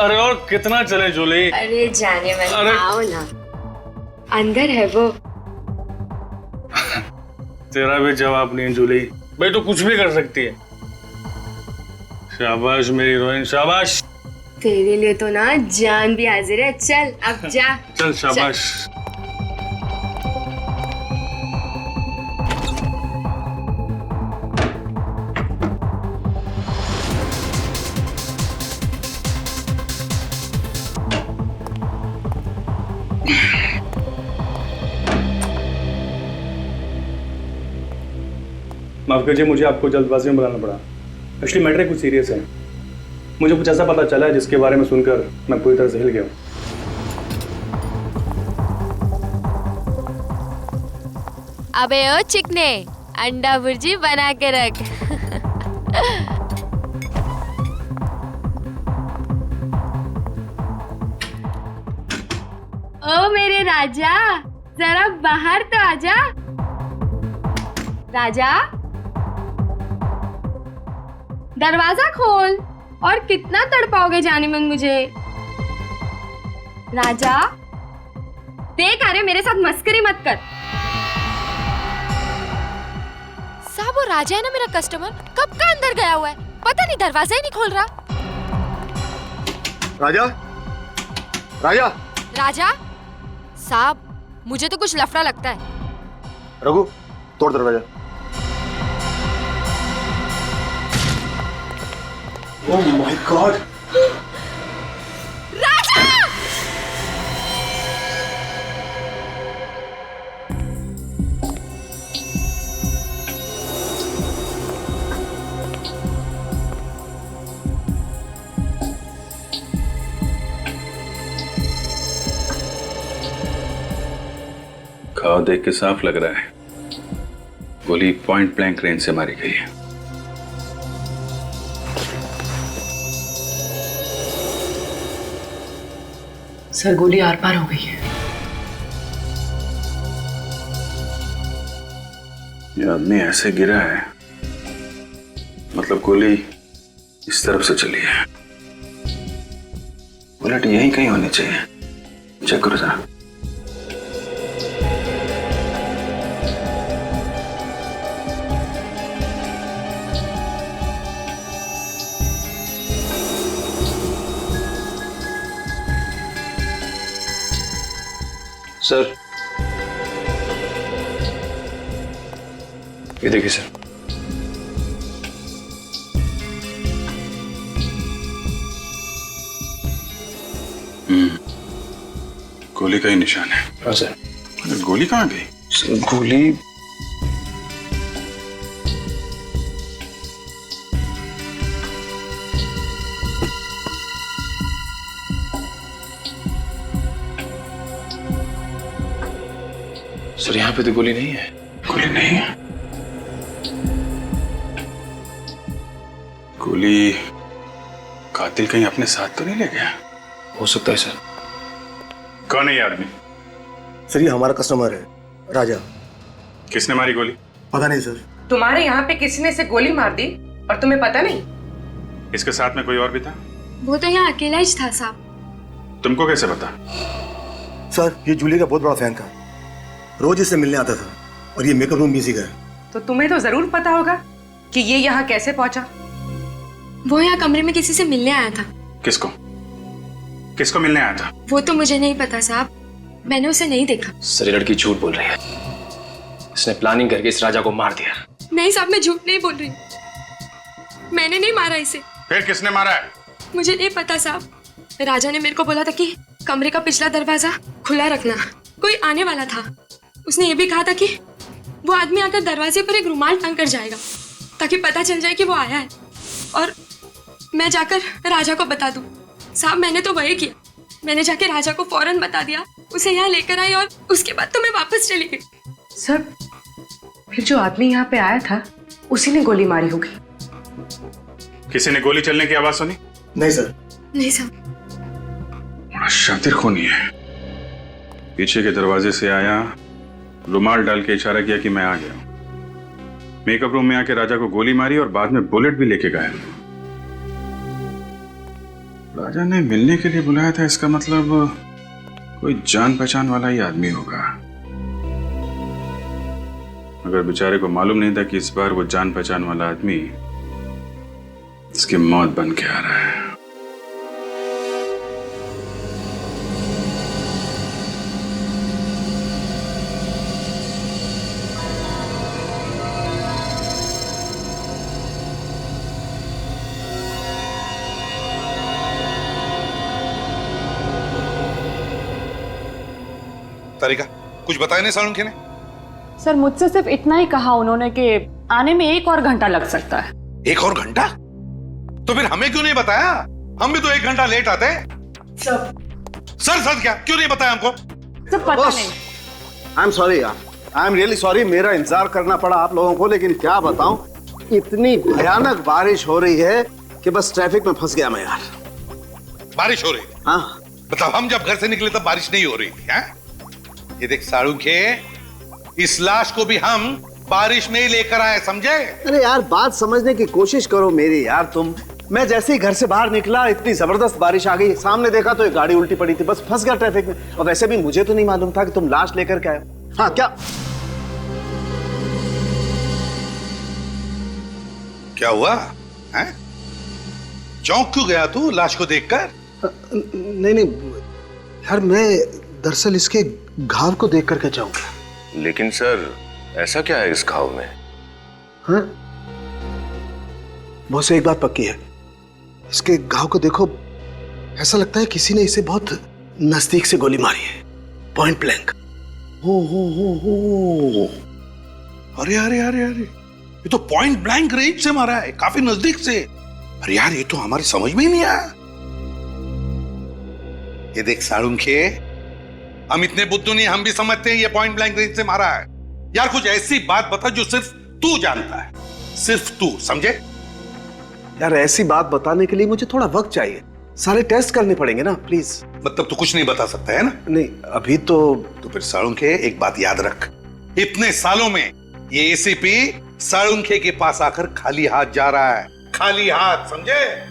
अरे और कितना चले जूली? अरे जाने मन, आओ ना, अंदर है वो। तेरा भी जवाब नहीं जूली, भाई तो कुछ भी कर सकती है। शाबाश मेरी हीरोइन, शाबाश। तेरे लिए तो ना जान भी हाजिर है। चल अब जा। चल शाबाश। माफ कीजिए, मुझे आपको जल्दबाजी में बुलाना पड़ा। एक्चुअली मैटर कुछ सीरियस है। मुझे कुछ ऐसा पता चला है जिसके बारे में सुनकर मैं पूरी तरह से हिल गया हूँ। अबे ओ चिकने, अंडा भुर्जी बना के रख। ओ मेरे राजा, जरा बाहर तो आजा। राजा, दरवाजा खोल। और कितना तड़पाओगे जाने मन मुझे? राजा देख, अरे मेरे साथ मस्करी मत कर। साहब वो राजा है ना मेरा कस्टमर, कब का अंदर गया हुआ है, पता नहीं दरवाजा ही नहीं खोल रहा। राजा, राजा, राजा साहब, मुझे तो कुछ लफड़ा लगता है। रघु तोड़ दरवाजा। Oh my God! राजा! घाव देख के साफ लग रहा है गोली पॉइंट ब्लैंक रेंज से मारी गई है। सर गोली आर पार हो गई है। ये आदमी ऐसे गिरा है, मतलब गोली इस तरफ से चली है। बुलेट यहीं कहीं होनी चाहिए। चेक करो जरा। सर ये देखिए सर। गोली का ही निशान है। हाँ सर। गोली कहाँ गई? सर गोली सर यहाँ पे तो गोली नहीं है। गोली नहीं है? गोली कातिल कहीं अपने साथ तो नहीं ले गया? हो सकता है सर। कौन है ये आदमी? सर ये हमारा कस्टमर है राजा। किसने मारी गोली? पता नहीं सर। तुम्हारे यहाँ पे किसी ने इसे गोली मार दी और तुम्हें पता नहीं? इसके साथ में कोई और भी था? वो तो यहाँ अकेला ही था साहब। तुमको कैसे पता? सर ये जूली का बहुत बड़ा फैन था, रोज इससे मिलने आता था और ये मेकअप रूम भी इसी का है। तो तुम्हें तो जरूर पता होगा कि ये यहाँ कैसे पहुंचा। वो यहाँ कमरे में किसी से मिलने आया था। किसको? किसको मिलने आया था? वो तो मुझे नहीं पता साहब, मैंने उसे नहीं देखा। सर ये लड़की झूठ बोल रही है। इसने प्लानिंग करके इस राजा को मार दिया। नहीं साहब, मैं झूठ नहीं बोल रही, मैंने नहीं मारा इसे। फिर किसने मारा है? मुझे नहीं पता साहब, राजा ने मेरे को बोला था कि कमरे का पिछला दरवाजा खुला रखना, कोई आने वाला था। उसने ये भी कहा था कि वो आदमी आकर दरवाजे पर एक रुमाल टांग कर जाएगा ताकि पता चल जाए कि वो आया है और मैं जाकर राजा को बता दूं। साहब मैंने तो वही किया, मैंने जाके राजा को फौरन बता दिया, उसे यहाँ लेकर आई और उसके बाद तो मैं वापस चली गई। सर फिर जो आदमी यहाँ पे आया था उसी ने गोली मारी होगी। किसी ने गोली चलने की आवाज सुनी? नहीं सर। नहीं साहब। बड़ा शातिर खूनी है। पीछे के दरवाजे से आया, रुमाल डाल के इशारा किया कि मैं आ गया। मेकअप रूम में आके राजा को गोली मारी और बाद में बुलेट भी लेके गया। राजा ने मिलने के लिए बुलाया था, इसका मतलब कोई जान पहचान वाला ही आदमी होगा। अगर बेचारे को मालूम नहीं था कि इस बार वो जान पहचान वाला आदमी इसकी मौत बन के आ रहा है। तारिका, कुछ बताया नहीं सालुंखे ने? सर मुझसे सिर्फ इतना ही कहा उन्होंने कि आने में 1 और घंटा लग सकता है। 1 और घंटा? तो फिर हमें क्यों नहीं बताया? हम भी तो 1 घंटा लेट आते। सर क्या क्यों नहीं बताया हमको? सर पता नहीं। आई एम सॉरी यार, आई एम रियली सॉरी, मेरा इंतजार करना पड़ा आप लोगों को, लेकिन क्या बताऊं, इतनी भयानक बारिश हो रही है कि बस ट्रैफिक में फंस गया मैं यार। बारिश हो रही? हाँ। मतलब हम जब घर से निकले तब बारिश नहीं हो रही थी? हैं? ये देख सालुंखे, इस लाश को भी हम बारिश में ही लेकर आए, समझे? अरे यार बात समझने की कोशिश करो मेरी यार तुम। मैं जैसे ही घर से बाहर निकला इतनी जबरदस्त बारिश आ गई, सामने देखा तो एक गाड़ी उल्टी पड़ी थी, बस फंस गया ट्रैफिक में। और वैसे भी मुझे तो नहीं मालूम था कि तुम लाश लेकर के आए हो। हाँ क्या हुआ? हैं? चौंक क्यों गया तू लाश को देखकर? नहीं यार, मैं दरअसल इसके घाव को देख करके जाऊंगा। लेकिन सर ऐसा क्या है इस घाव में? हाँ, बहुत से एक बात पक्की है, इसके घाव को देखो, ऐसा लगता है किसी ने इसे बहुत नजदीक से गोली मारी है, पॉइंट ब्लैंक। हो। अरे अरे अरे अरे, ये तो पॉइंट ब्लैंक रेंज से मारा है, काफी नजदीक से। अरे यार, ये तो हमारी समझ में ही नहीं आया। ये देख सालुंखे, हम इतने बुद्धू नहीं, हम भी समझते हैं ये पॉइंट ब्लैंक रेंज से मारा है। यार कुछ ऐसी बात बता जो सिर्फ तू जानता है, सिर्फ तू, समझे? यार ऐसी बात बताने के लिए मुझे थोड़ा वक्त चाहिए, सारे टेस्ट करने पड़ेंगे ना, प्लीज। मतलब तू कुछ नहीं बता सकता है ना? नहीं अभी तो फिर सालुंखे एक बात याद रख, इतने सालों में ये एसीपी सालुंखे के पास आकर खाली हाथ जा रहा है, खाली हाथ, समझे?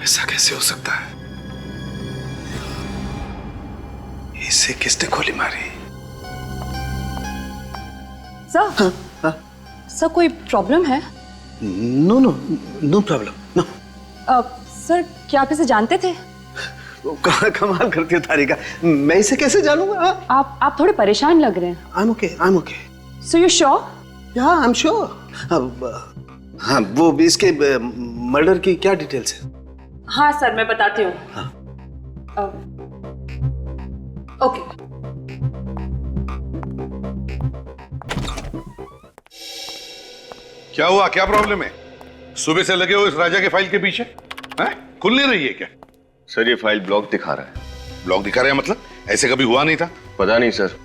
ऐसा कैसे हो सकता है? इसे किसने गोली मारी? सर सर कोई प्रॉब्लम है? No problem, no. सर क्या आप इसे जानते थे? कमाल करती है तारिका, मैं इसे कैसे जानूंगा? आप थोड़े परेशान लग रहे हैं। I am okay. So you sure? या आई एम श्योर। हाँ, वो भी इसके मर्डर की क्या डिटेल्स है? हाँ सर, मैं बताती हूँ। हाँ। ओके। क्या हुआ, क्या प्रॉब्लम है? सुबह से लगे हो इस राजा के फाइल के पीछे, हैं? खुल नहीं रही है क्या? सर ये फाइल ब्लॉक दिखा रहा है। ब्लॉक दिखा रहा है मतलब? ऐसे कभी हुआ नहीं था। पता नहीं सर,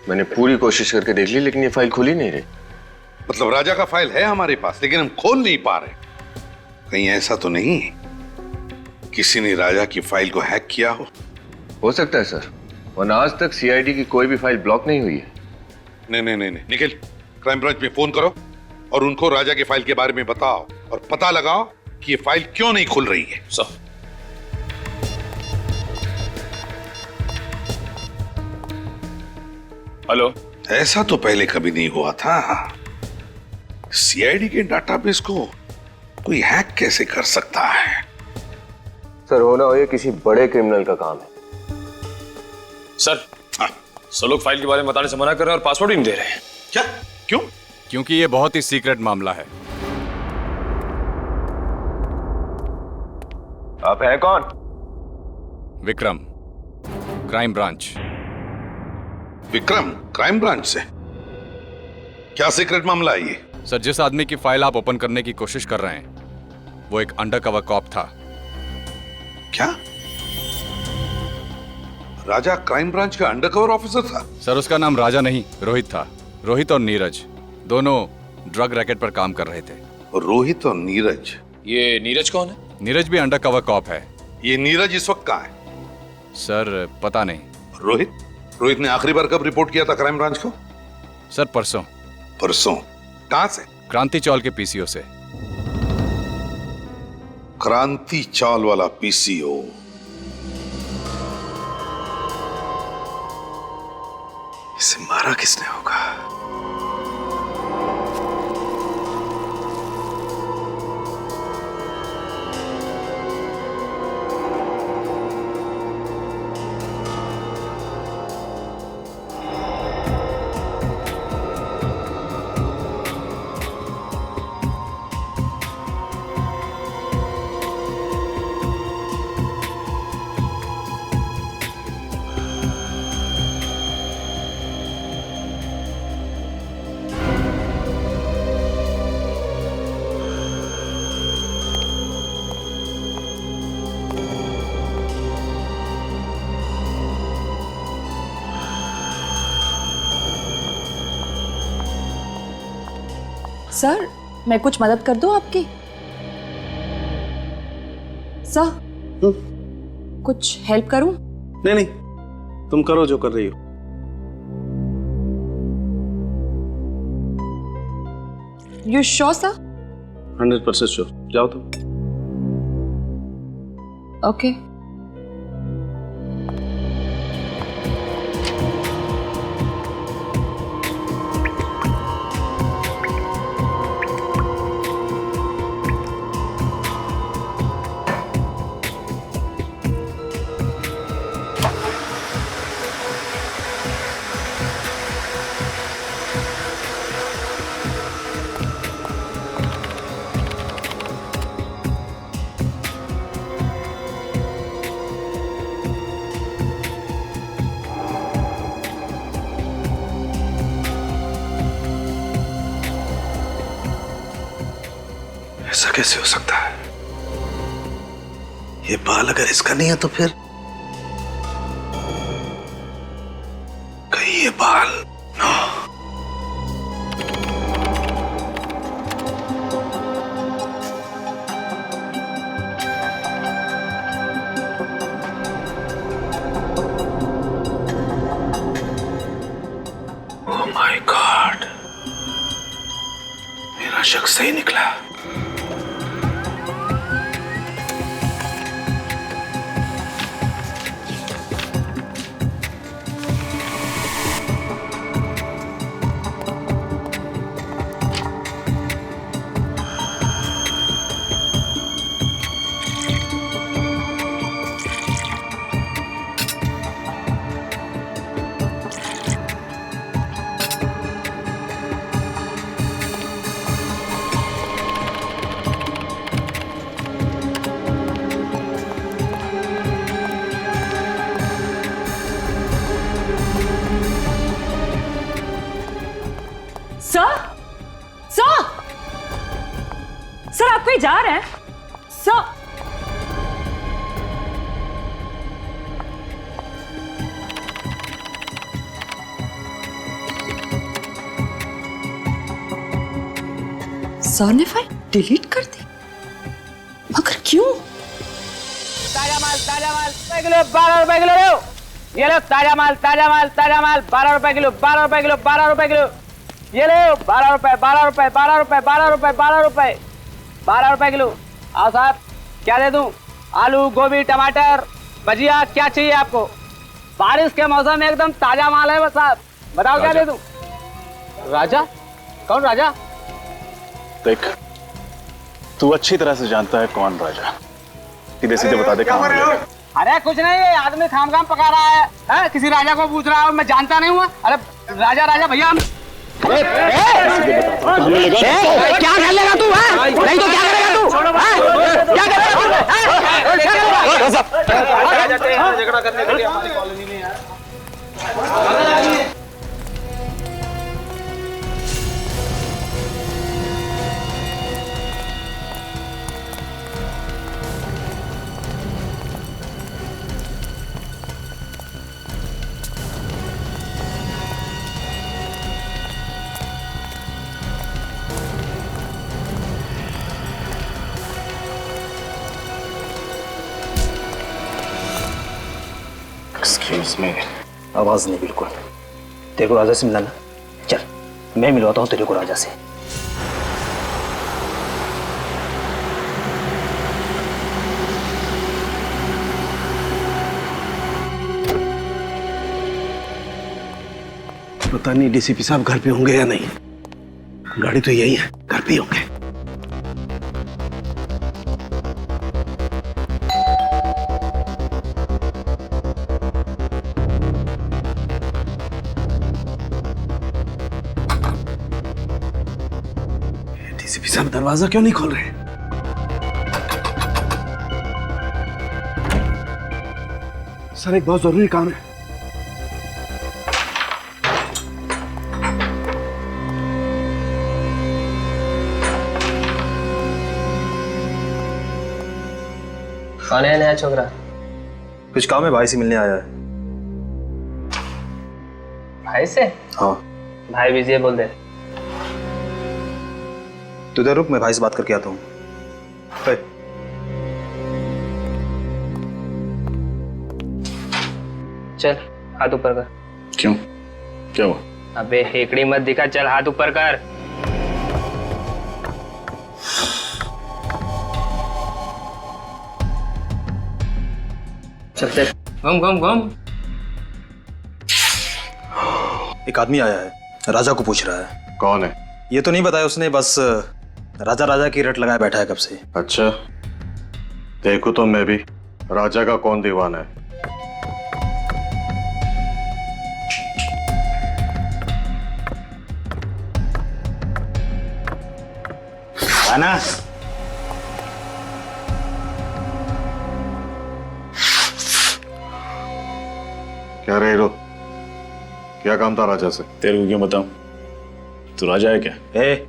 मैंने पूरी कोशिश करके देख ली लेकिन ये फाइल खुल ही नहीं रही। मतलब राजा का फाइल है हमारे पास लेकिन हम खोल नहीं पा रहे। कहीं ऐसा तो नहीं किसी ने राजा की फाइल को हैक किया हो सकता है सर, वरना आज तक सीआईडी की कोई भी फाइल ब्लॉक नहीं हुई है। नहीं, निखिल, क्राइम ब्रांच में फोन करो और उनको राजा की फाइल के बारे में बताओ और पता लगाओ कि ये फाइल क्यों नहीं खुल रही है। Sir hello. ऐसा तो पहले कभी नहीं हुआ था। सीआईडी के डाटाबेस को कोई हैक कैसे कर सकता है? सर होना हो ये किसी बड़े क्रिमिनल का काम है। सर सब लोग फाइल के बारे में बताने से मना कर रहे हैं और पासवर्ड ही नहीं दे रहे हैं। क्या? क्यों? क्योंकि ये बहुत ही सीक्रेट मामला है। आप हैं कौन? Vikram, crime branch. Vikram, crime branch से? क्या सीक्रेट मामला है ये? सर जिस आदमी की फाइल आप ओपन करने की कोशिश कर रहे हैं वो एक अंडरकवर कॉप था। क्या? राजा क्राइम ब्रांच का अंडरकवर ऑफिसर था? सर उसका नाम राजा नहीं रोहित था। रोहित और नीरज दोनों ड्रग रैकेट पर काम कर रहे थे। रोहित और नीरज? ये नीरज कौन है? नीरज भी अंडरकवर कॉप है। ये नीरज इस वक्त कहाँ है? सर पता नहीं। रोहित? रोहित ने आखिरी बार कब रिपोर्ट किया था क्राइम ब्रांच को? सर परसों। परसों? कहां से? क्रांति चौल के पीसीओ से। क्रांति चौल वाला पीसीओ। इसे मारा किसने होगा? सर मैं कुछ मदद कर दूं आपकी? सर कुछ हेल्प करूं? नहीं नहीं, तुम करो जो कर रही हो। You sure sir? 100% श्योर। जाओ तुम। ओके। ऐसा कैसे हो सकता है? ये बाल अगर इसका नहीं है तो फिर कहीं ये बाल नो। ओह माय गॉड, मेरा शक सही निकला। सर आप कहीं जा रहे हैं? सर सर ने फाइल डिलीट कर दी, मगर क्यों? ताजा माल 12 रुपए किलो लो। ये लो ताजा माल 12 रुपए किलो 12 रुपए किलो 12 रुपए किलो। ये लो 12 रुपए 12 रुपए 12 रुपए 12 रुपए 12 रुपए 12 रुपए किलो। आओ साहब, क्या दे दूं? आलू, गोभी, टमाटर, भजिया, क्या चाहिए आपको? बारिश के मौसम में एकदम ताजा माल है बस साहब। बताओ क्या दे दूं? राजा? कौन राजा? देख, तू अच्छी तरह से जानता है कौन राजा। सीधे सीधे बता दे कहाँ मिलेगा। अरे कुछ नहीं, ये आदमी खाम पका रहा है, किसी राजा को पूछ रहा है, मैं जानता नहीं हुआ। अरे राजा भैया हम क्या कर लेगा तू? नहीं तो क्या करेगा तू? क्या करेगा? झगड़ा करने के लिए हमारी कॉलोनी में यार। Excuse me. आवाज नहीं बिल्कुल। तेरे को राजा से मिलना ना, चल मैं मिलवाता हूँ तेरे को राजा से। पता नहीं डीसीपी साहब घर पे होंगे या नहीं। गाड़ी तो यही है, घर पे ही होंगे। डीसीपी साहब दरवाजा क्यों नहीं खोल रहे? सर एक बहुत जरूरी काम है। कौन है नया छोकरा? कुछ काम है, भाई से मिलने आया है। भाई से? हाँ। भाई बिजी है, बोल दे। तू इधर रुक, मैं भाई से बात करके आता हूँ। चल हाथ ऊपर कर। क्यों, क्या हुआ? अबे हेकड़ी मत दिखा, चल हाथ ऊपर कर। चलते घूम घूम घूम। एक आदमी आया है, राजा को पूछ रहा है। कौन है? ये तो नहीं बताया उसने, बस राजा राजा की रट लगाए बैठा है कब से। अच्छा, देखो तो मैं भी राजा का कौन दीवाना है। आना। क्या रे हीरो, क्या काम था राजा से? तेरे को क्यों बताऊं? तू राजा है क्या? ए,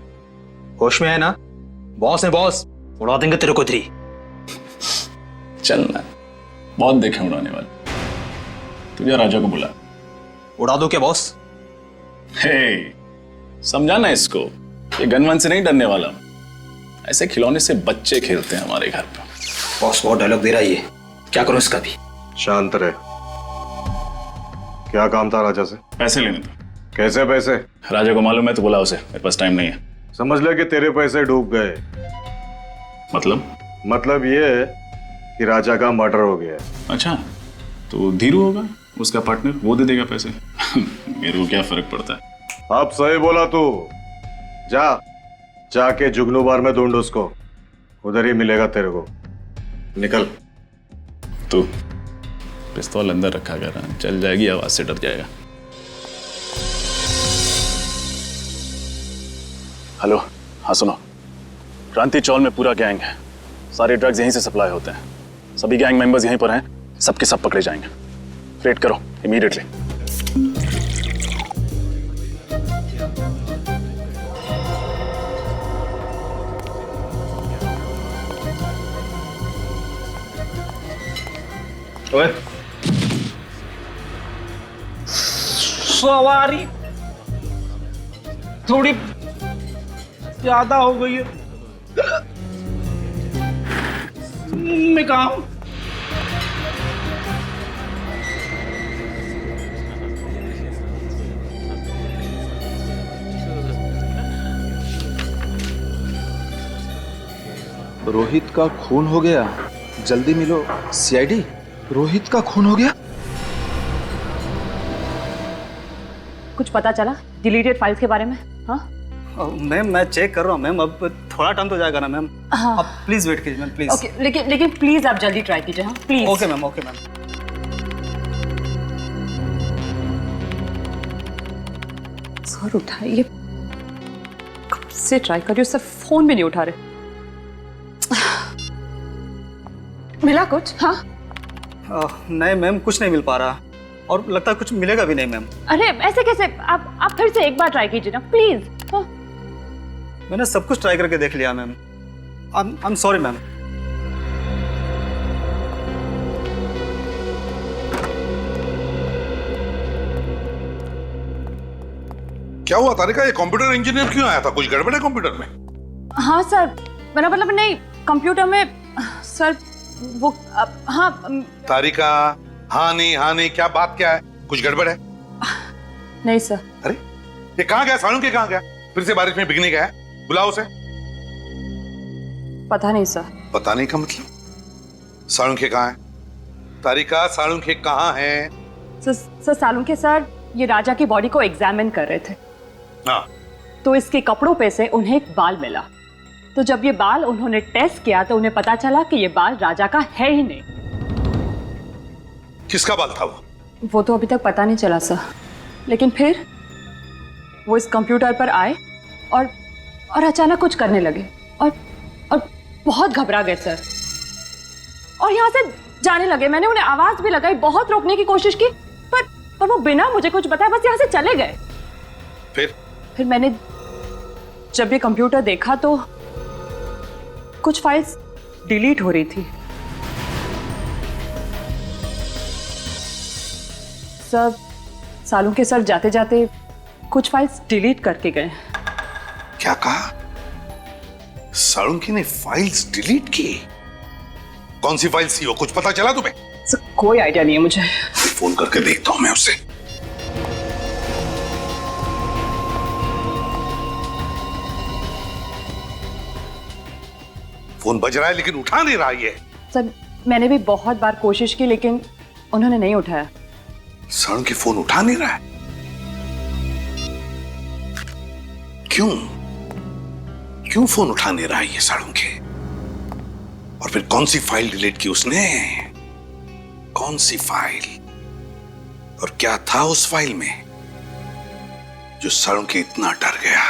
होश में है ना? बॉस है बॉस, उड़ा देंगे तेरे को। चल ना, बहुत देखे उड़ाने वाले। तुझे राजा को बुला। उड़ा दो क्या बॉस? हे, समझा ना इसको, ये गनवन से नहीं डरने वाला। ऐसे खिलौने से बच्चे खेलते हैं हमारे घर पे। बॉस बहुत डायलॉग दे रहा है ये, क्या करूं इसका भी? शांत रहे। क्या काम था राजा से? पैसे लेने थे। कैसे पैसे? राजा को मालूम है तो बुला उसे, मेरे पास टाइम नहीं है। समझ ले कि तेरे पैसे डूब गए। मतलब ये है कि राजा का मर्डर हो गया। अच्छा, तो धीरू होगा उसका पार्टनर, वो दे देगा पैसे। मेरे को क्या फर्क पड़ता है? अब सही बोला तू। जाके जुगनू बार में ढूंढ उसको, उधर ही मिलेगा तेरे को। निकल। तू पिस्तौल अंदर रखा कर, चल जाएगी आवाज से डर जाएगा। हेलो, हाँ सुनो, क्रांति चौल में पूरा गैंग है। सारे ड्रग्स यहीं से सप्लाई होते हैं। सभी गैंग मेंबर्स यहीं पर हैं, सबके सब पकड़े जाएंगे। रेड करो इमीडिएटली। ओए, सवारी थोड़ी ज्यादा हो गई है। मैं कहा हूं? रोहित का खून हो गया, जल्दी मिलो। सीआईडी, रोहित का खून हो गया। कुछ पता चला डिलीटेड फाइल्स के बारे में? हाँ मैम, मैं चेक कर रहा हूँ मैम। अब थोड़ा टाइम तो जाएगा ना मैम। हाँ। आप प्लीज वेट कीजिए मैम, प्लीज। ओके, लेकिन प्लीज आप जल्दी ट्राई कीजिए। हाँ please. Okay ma'am, okay ma'am. Sir उठाइए, कब से ट्राई कर रही हूँ, सर फोन भी नहीं उठा रहे। मिला कुछ? हाँ नहीं मैम, कुछ नहीं मिल पा रहा, और लगता है कुछ मिलेगा भी नहीं मैम। अरे ऐसे कैसे? आप फिर से एक बार ट्राई कीजिए ना प्लीज। हाँ। मैंने सब कुछ ट्राई करके देख लिया ma'am. I am sorry ma'am. क्या हुआ तारिका, ये कंप्यूटर इंजीनियर क्यों आया था? कुछ गड़बड़ है कंप्यूटर में? हाँ सर, मेरा मतलब नहीं, कंप्यूटर में सर वो हाँ। तारिका, हाँ नहीं क्या बात क्या है? कुछ गड़बड़ है? नहीं सर। अरे ये कहाँ गया? सालुंखे कहाँ गया? फिर से बारिश में भीगने गया? बुलाओ उसे। पता नहीं सर। पता नहीं का मतलब? सालुंखे कहाँ है? तारिका, सालुंखे कहाँ है? सर सालुंखे सर ये राजा की बॉडी को एग्जामिन कर रहे थे। हाँ। तो इसके कपड़ों पे से उन्हें एक बाल मिला। तो जब ये बाल उन्होंने टेस्ट किया तो उन्हें पता चला कि ये बाल राजा का है ही नहीं। किसका बाल था वो? वो तो अभी तक पता नहीं चला सर, लेकिन फिर वो इस कंप्यूटर पर आए और अचानक कुछ करने लगे और बहुत घबरा गए सर और यहाँ से जाने लगे। मैंने उन्हें आवाज भी लगाई, बहुत रोकने की कोशिश की, पर वो बिना मुझे कुछ बताए बस यहाँ से चले गए। फिर मैंने जब ये कंप्यूटर देखा तो कुछ फाइल्स डिलीट हो रही थी। सर सालुंखे सर जाते जाते कुछ फाइल्स डिलीट करके गए। क्या कहा? सालुंखे ने फाइल्स डिलीट की? कौन सी फाइल्स थी वो? कुछ पता चला तुम्हें? सर कोई आइडिया नहीं है मुझे। फोन करके देखता हूं मैं उससे। फोन बज रहा है लेकिन उठा नहीं रहा ये। सर मैंने भी बहुत बार कोशिश की लेकिन उन्होंने नहीं उठाया। सालुंखे फोन उठा नहीं रहा है? क्यों फोन उठा नहीं रहा है ये सालुंखे? और फिर कौन सी फाइल डिलीट की उसने? कौन सी फाइल? और क्या था उस फाइल में जो सालुंखे इतना डर गया?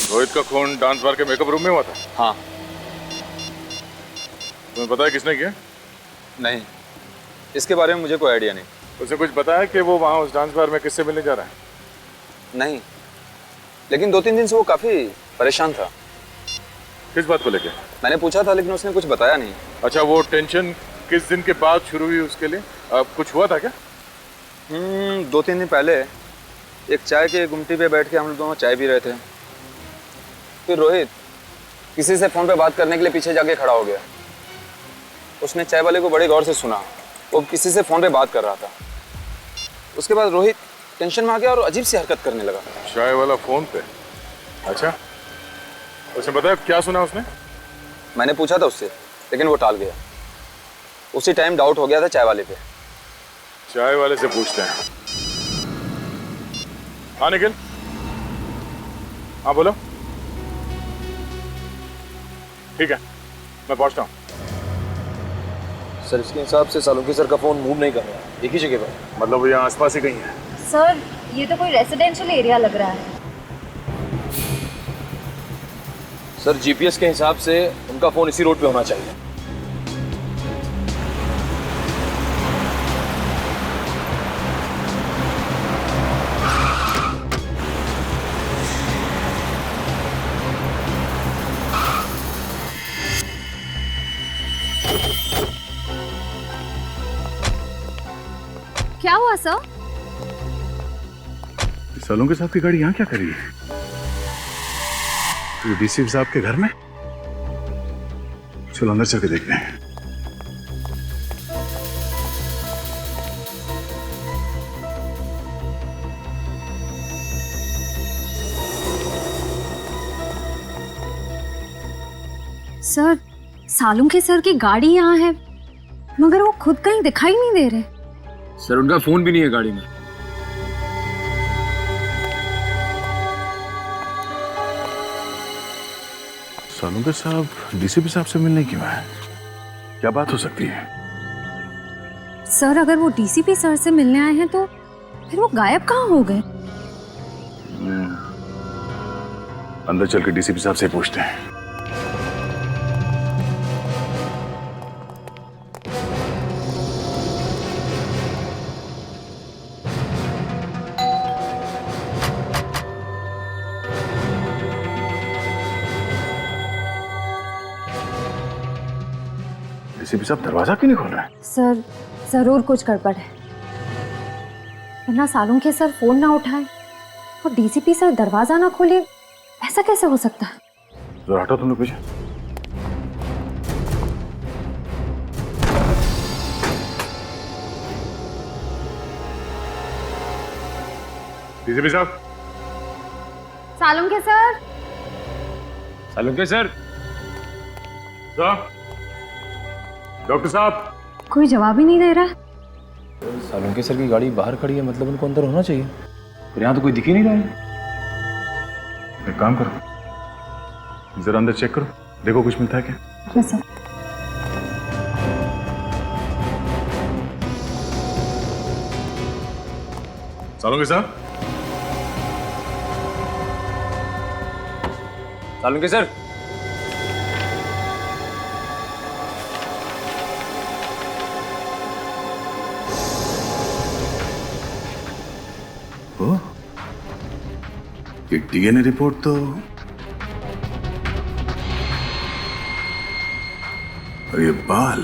रोहित का खून डांस बार के मेकअप रूम में हुआ था? हाँ। तुम्हें पता है किसने किया? नहीं, इसके बारे में मुझे कोई आइडिया नहीं। उसे कुछ पता है कि वो वहाँ उस डांस बार में किससे मिलने जा रहा है? नहीं, लेकिन 2-3 दिन से वो काफी परेशान था। किस बात को लेके? मैंने पूछा था लेकिन उसने कुछ बताया नहीं। अच्छा, वो टेंशन किस दिन के बाद शुरू हुई उसके लिए? कुछ हुआ था क्या? 2-3 दिन पहले एक चाय के गुमटी पे बैठ के हम लोग दोनों चाय पी रहे थे। फिर रोहित किसी से फोन पे बात करने के लिए पीछे जाके खड़ा हो गया। उसने चाय वाले को बड़े गौर से सुना, वो किसी से फोन पे बात कर रहा था। उसके बाद रोहित टेंशन में आ गया और अजीब सी हरकत करने लगा। चाय वाला फोन पे? अच्छा, उसने बताया क्या सुना उसने? मैंने पूछा था उससे लेकिन वो टाल गया। उसी टाइम डाउट हो गया था चाय वाले पे। चाय वाले से पूछते हैं। हाँ निखिल, हाँ बोलो। ठीक है, मैं पहुंचता हूँ। सर इसके हिसाब से सालुंखे सर का फोन मूव नहीं कर रहा है, एक ही जगह पर। मतलब वो यहाँ आसपास ही कहीं है? सर ये तो कोई रेसिडेंशियल एरिया लग रहा है। सर जीपीएस के हिसाब से उनका फोन इसी रोड पे होना चाहिए। क्या हुआ सर? सालुंखे साहब की गाड़ी यहाँ क्या कर रही है? ये डीसी साहब के घर में? चलो अंदर चल के देखते हैं। सर सालुंखे सर की गाड़ी यहाँ है मगर वो खुद कहीं दिखाई नहीं दे रहे। सर उनका फोन भी नहीं है गाड़ी में। सालुंखे साहब डीसीपी साहब से मिलने क्यों आए? क्या बात हो सकती है? सर अगर वो डीसीपी सर से मिलने आए हैं तो फिर वो गायब कहाँ हो गए? अंदर चल के डीसीपी साहब से पूछते हैं। डीसीपी साहब दरवाजा क्यों नहीं खोल रहा है? सर जरूर कुछ गड़बड़ है, वरना सालुंखे सर फोन ना उठाए और डीसीपी सर दरवाजा ना खोले, ऐसा कैसे हो सकता है? जरा हटो तुम लोग पीछे। डीसीपी साहब। Salunkhe sir. Salunkhe sir. Doctor साहब। कोई जवाब ही नहीं दे रहा। सालुंखे सर की गाड़ी बाहर खड़ी है, मतलब उनको अंदर होना चाहिए, पर यहाँ तो कोई दिख ही नहीं रहा है। एक काम करो, जरा अंदर चेक करो, देखो कुछ मिलता है क्या। Yes sir. सालुंखे साहब। सालुंखे सर। ओ, ये डीएनए रिपोर्ट तो, और ये बाल,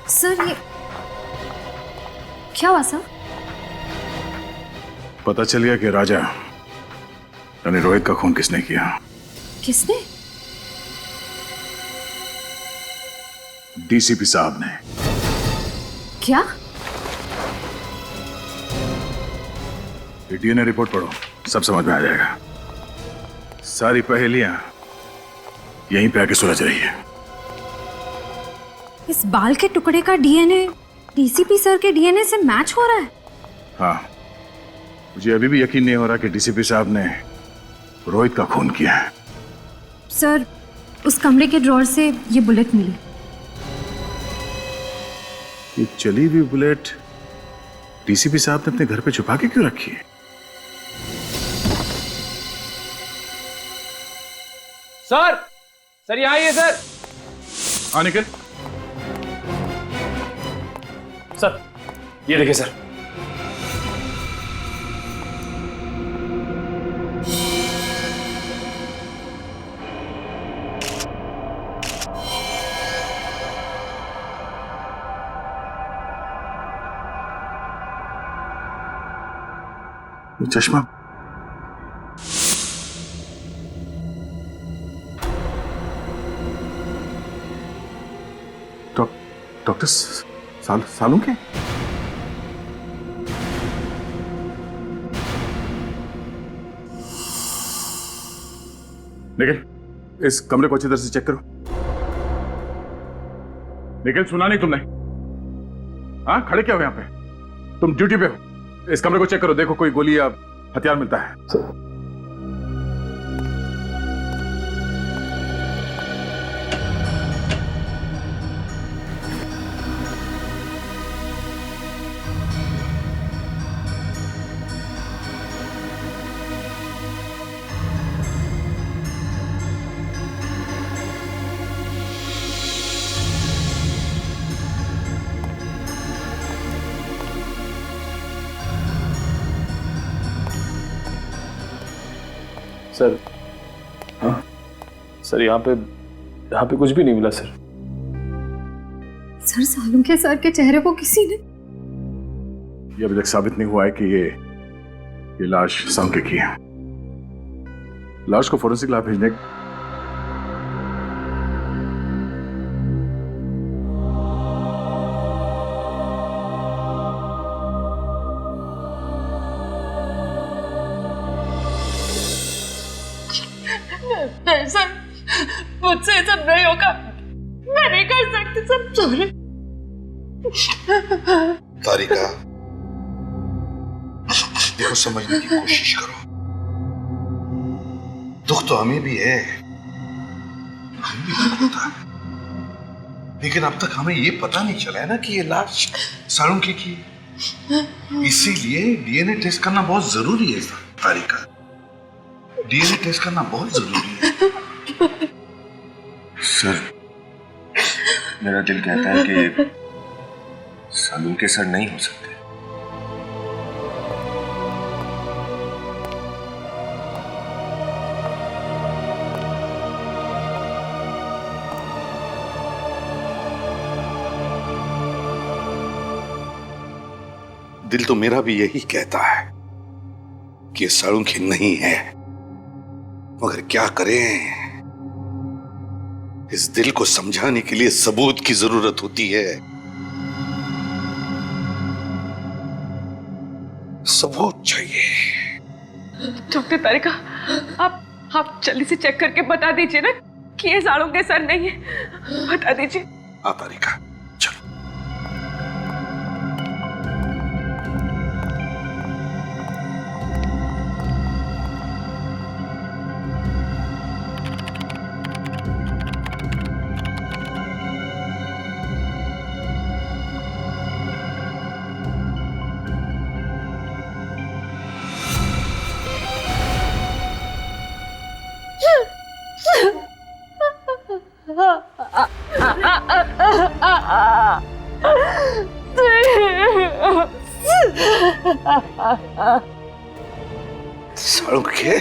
सर ये क्या हुआ सर? पता चल गया कि राजा यानी रोहित का खून किसने किया। किसने? डीसीपी साहब ने। क्या? ये डीएनए रिपोर्ट पढ़ो, सब समझ में आ जाएगा। सारी पहेलियां यहीं पे आके सुलझ रही है। इस बाल के टुकड़े का डीएनए डीसीपी सर के डीएनए से मैच हो रहा है? हाँ, मुझे अभी भी यकीन नहीं हो रहा कि डीसीपी साहब ने रोहित का खून किया है। सर उस कमरे के ड्रॉर से ये बुलेट मिली। ये चली हुई बुलेट डीसीपी साहब ने अपने घर पे छुपा के क्यों रखी है? सर यहाँ आइए सर। हाँ निकल। सर ये देखिए सर। ये चश्मा, डॉक्टर सालुंखे? निखिल, इस कमरे को अच्छी तरह से चेक करो। निखिल, सुना नहीं तुमने? हाँ, खड़े क्या हो यहाँ पे? तुम ड्यूटी पे हो। इस कमरे को चेक करो, देखो कोई गोली या हथियार मिलता है। सर, हाँ सर, यहाँ पे कुछ भी नहीं मिला सर। सर सालुंखे सर के चेहरे को किसी ने, ये अभी तक साबित नहीं हुआ है कि ये लाश सालुंखे की है। लाश को फोरेंसिक लैब भेजने नहीं सर, मुझसे ये सब नहीं होगा, मैं नहीं कर सकती सर, सॉरी। तारिका, देखो समझने की कोशिश करो। दुख तो हमें भी है, हमें भी दुख होता है, लेकिन अब तक हमें ये पता नहीं चला है ना कि ये लाश साळुंखे की है। इसीलिए डीएनए टेस्ट करना बहुत जरूरी है तारिका, डीएनए टेस्ट करना बहुत जरूरी है। सर, मेरा दिल कहता है कि साळुंखे सर नहीं हो सकते। दिल तो मेरा भी यही कहता है कि साळुंखे नहीं है, मगर क्या करें, इस दिल को समझाने के लिए सबूत की जरूरत होती है। सबूत चाहिए। डॉक्टर तारिका, आप जल्दी से चेक करके बता दीजिए ना कि ये साळुंखे सर नहीं है, बता दीजिए। हाँ तारिका, साळुंखे,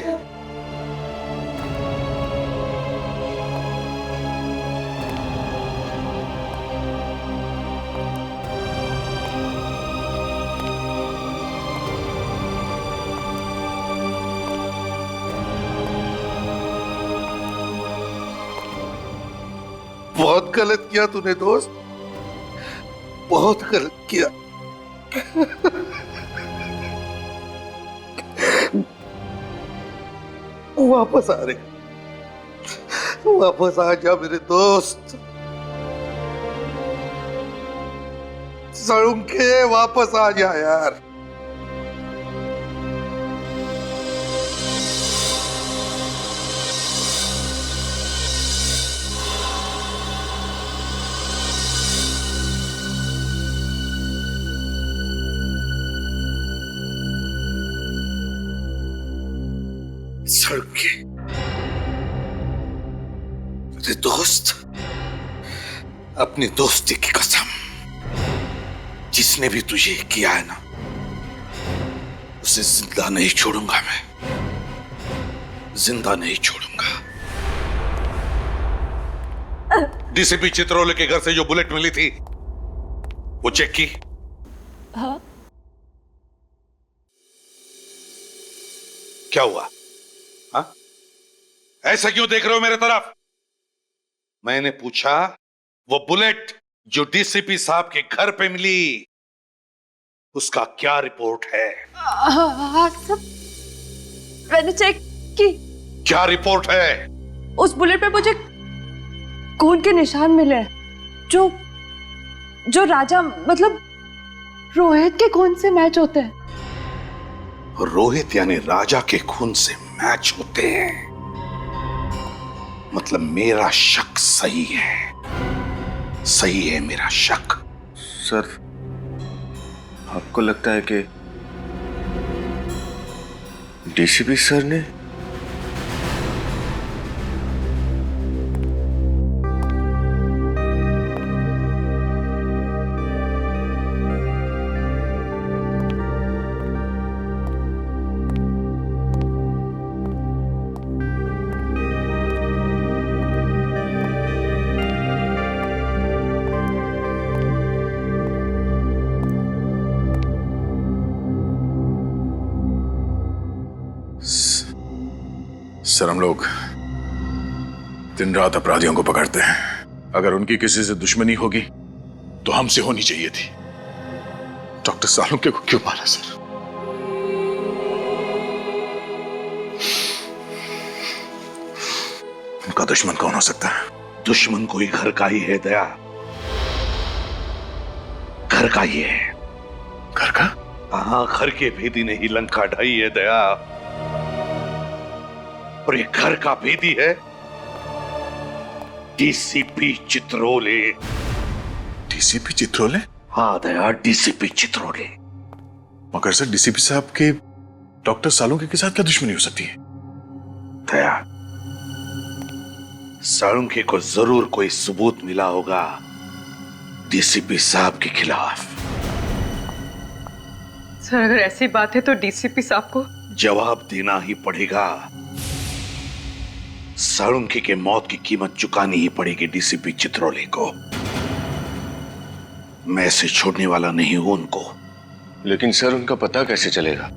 बहुत गलत किया तूने दोस्त, बहुत गलत किया। वापस आ रहे, वापस आ जा मेरे दोस्त, साळुंखे वापस आ जा यार। साळुंखे, मेरे दोस्त, अपनी दोस्ती की कसम, जिसने भी तुझे किया है ना, उसे जिंदा नहीं छोड़ूंगा मैं, जिंदा नहीं छोड़ूंगा। डीसीपी चित्रोले के घर से जो बुलेट मिली थी, वो चेक की? हाँ। क्या हुआ? हाँ? ऐसा क्यों देख रहे हो मेरे तरफ? मैंने पूछा, वो बुलेट जो डीसीपी साहब के घर पे मिली, उसका क्या रिपोर्ट है? हाँ सब मैंने चेक की। क्या रिपोर्ट है? उस बुलेट पे मुझे खून के निशान मिले, जो राजा मतलब रोहित के खून से मैच होते हैं। रोहित यानी राजा के खून से मैच होते हैं, मतलब मेरा शक सही है, सही है मेरा शक। सर, आपको लगता है कि डीसीपी सर ने? सर, हम लोग दिन रात अपराधियों को पकड़ते हैं। अगर उनकी किसी से दुश्मनी होगी तो हमसे होनी चाहिए थी। डॉक्टर साळुंखे को क्यों मारा सर? उनका दुश्मन कौन हो सकता है? दुश्मन कोई घर का ही है दया, घर का ही है। घर का? हाँ, घर के भेदी ने ही लंका ढाई है दया। और ये घर का भेदी है डीसीपी चित्रोले। डीसीपी चित्रोले? हाँ दया, डीसीपी चित्रोले। मगर सर, डीसीपी साहब के डॉक्टर सालुंके के साथ क्या दुश्मनी हो सकती है? दया, सालुंके को जरूर कोई सबूत मिला होगा डीसीपी साहब के खिलाफ। सर, अगर ऐसी बात है तो डीसीपी साहब को जवाब देना ही पड़ेगा। सालुंके के मौत की कीमत चुकानी ही पड़ेगी डीसीपी चित्रोले को। मैं इसे छोड़ने वाला नहीं हूं उनको। लेकिन सर, उनका पता कैसे चलेगा?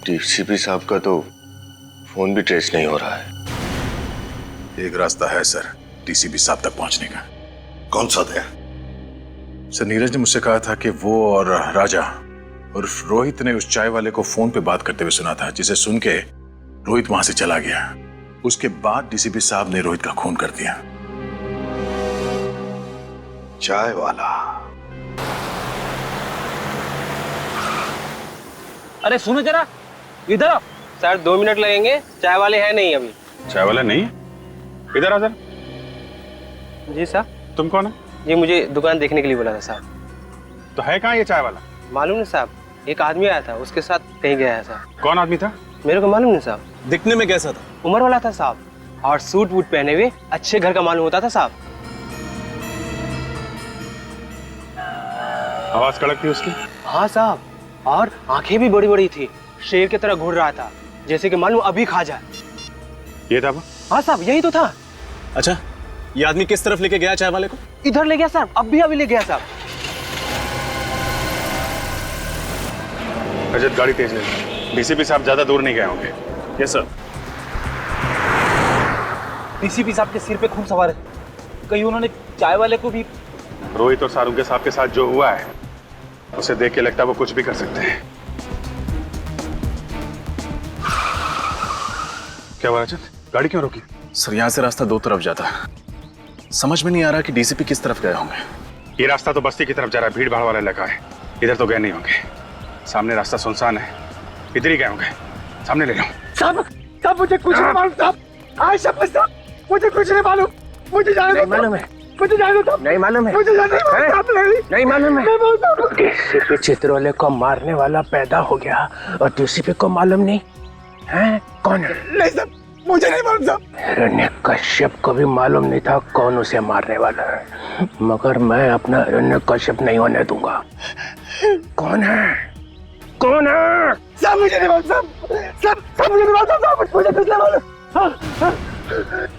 डीसीपी साहब का तो फोन भी ट्रेस नहीं हो रहा है। एक रास्ता है सर डीसीपी साहब तक पहुंचने का। कौन सा दया? सर, नीरज ने मुझसे कहा था कि वो और राजा और रोहित ने उस चाय वाले को फोन पे बात करते हुए सुना था, जिसे सुन के रोहित वहां से चला गया। उसके बाद डीसीपी साहब ने रोहित का खून कर दिया। चाय वाला? अरे सुनो जरा, इधर आओ। सर 2 मिनट लगेंगे, चाय वाले हैं नहीं अभी। चाय वाला नहीं? इधर आ सर। जी साहब। तुम कौन है? जी मुझे दुकान देखने के लिए बोला था साहब। तो है कहाँ ये चाय वाला? मालूम नहीं साहब, एक आदमी आया था, उसके साथ कहीं गया है साहब। कौन आदमी था? मेरे को मालूम नहीं साहब। दिखने में कैसा था? उम्र वाला था साहब, और सूट वूट पहने हुए अच्छे घर का मालूम होता था साहब। आवाज कड़क थी उसकी? हाँ साहब, और आंखें भी बड़ी बड़ी थी, शेर की तरह घूर रहा था, जैसे कि मालूम अभी खा जाए। ये था वो? हाँ साहब, यही तो था। अच्छा, ये आदमी किस तरफ लेके गया चाय वाले को? इधर ले गया साहब, अभी ले गया साहब। रजत, गाड़ी तेज ले। डीसीपी साहब ज्यादा दूर नहीं गए होंगे। Yes sir. डीसीपी साहब के सिर पे खून सवार है, कहीं उन्होंने चाय वाले को भी। रोहित और सालुंके साहब के साथ जो हुआ है, उसे देख के लगता है वो कुछ भी कर सकते हैं। क्या हुआ रजत, गाड़ी क्यों रोकी? सर, यहाँ से रास्ता 2 तरफ जाता है, समझ में नहीं आ रहा कि डीसीपी किस तरफ गए होंगे। ये रास्ता तो बस्ती की तरफ जा रहा है, भीड़ भाड़ वाला इलाका है। इधर तो गए नहीं होंगे। सामने रास्ता सुनसान है, इधर ही गए होंगे। सामने ले लो। साहब मुझे कुछ नहीं मालूम साहब। आज साहब मुझे कुछ नहीं मालूम। मुझे जाने दो। मालूम है मुझे, जाने दो। नहीं मालूम है मुझे, जाने दो। नहीं मालूम है। डीसीपी चित्रोले को मारने वाला पैदा हो गया और डीसीपी को मालूम नहीं है कौन है? नहीं साहब, मुझे नहीं मालूम साहब। हिरण्यकश्यप को भी मालूम नहीं था कौन उसे मारने वाला है, मगर मैं अपना हिरण्यकश्यप नहीं होने दूंगा। कौन है? कौन है? सब मुझे नहीं मालूम साहब। सब मुझे नहीं मालूम साहब। मुझे कुछ नहीं मालूम।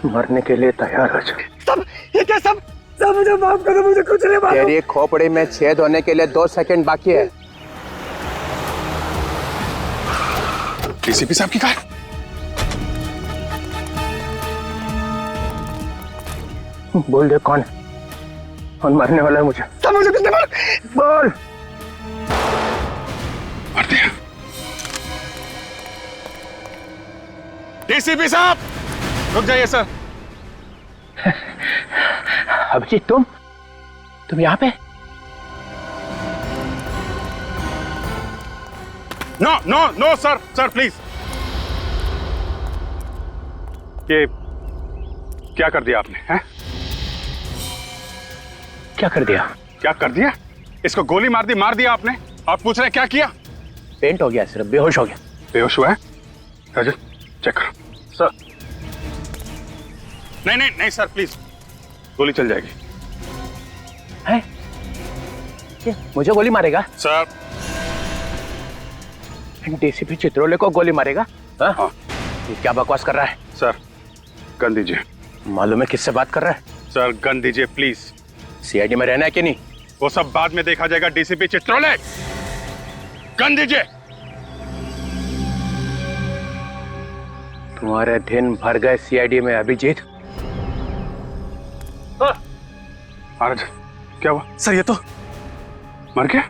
मरने के लिए तैयार हो जाए। सब ये क्या? सब मुझे माफ करो, मुझे कुछ नहीं मालूम। तेरी खोपड़ी में छेद होने के लिए 2 सेकंड बाकी है। डीसीपी साहब की कार? बोल दे कौन है? कौन मारने वाला है मुझे? सब मुझे कुछ नहीं मालूम। बोल। मार दिया। डीसीपी साहब रुक जाइए सर। अभिजीत, तुम यहाँ पे? No sir, please. ये क्या कर दिया आपने? हैं? क्या कर दिया? क्या कर दिया? इसको गोली मार दिया आपने, और पूछ रहे क्या किया? पेंट हो गया, सिर्फ बेहोश हो गया। बेहोश हुआ है? रजत चेक करो। सर नहीं सर, प्लीज, गोली चल जाएगी। है? मुझे गोली मारेगा? सर डीसीपी चित्रोले को गोली मारेगा? हाँ। ये क्या बकवास कर रहा है? सर गन दीजिए। मालूम है किससे बात कर रहा है? सर गन दीजिए प्लीज। सीआईडी में रहना है कि नहीं? वो सब बाद में देखा जाएगा। डीसीपी चित्रोले, गन दीजिए। तुम्हारे दिन भर गए सीआईडी में अभिजीत। महाराज क्या हुआ? सर ये तो मर गया।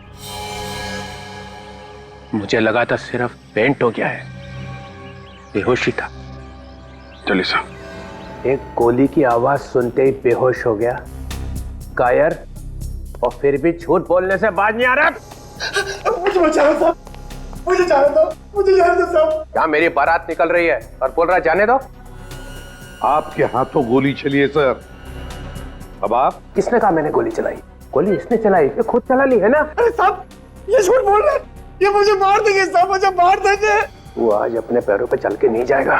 मुझे लगा था सिर्फ पेंट हो गया है, बेहोशी था। चलिए साहब। एक गोली की आवाज सुनते ही बेहोश हो गया, कायर, और फिर भी झूठ बोलने से बाज नहीं आ रहा। मुझे बचाओ साहब, मुझे जाने दो, मुझे जाने दो साहब। क्या मेरी बारात निकल रही है और बोल रहा जाने दो? आपके हाथों गोली चली है सर। अब आप? किसने कहा मैंने गोली चलाई? गोली इसने चलाई, ये खुद चला ली है ना? अरे साहब ये झूठ बोल रहे हैं, ये मुझे मार देंगे साहब, मुझे मार देंगे। वो आज अपने पैरों पे चल के नहीं जाएगा।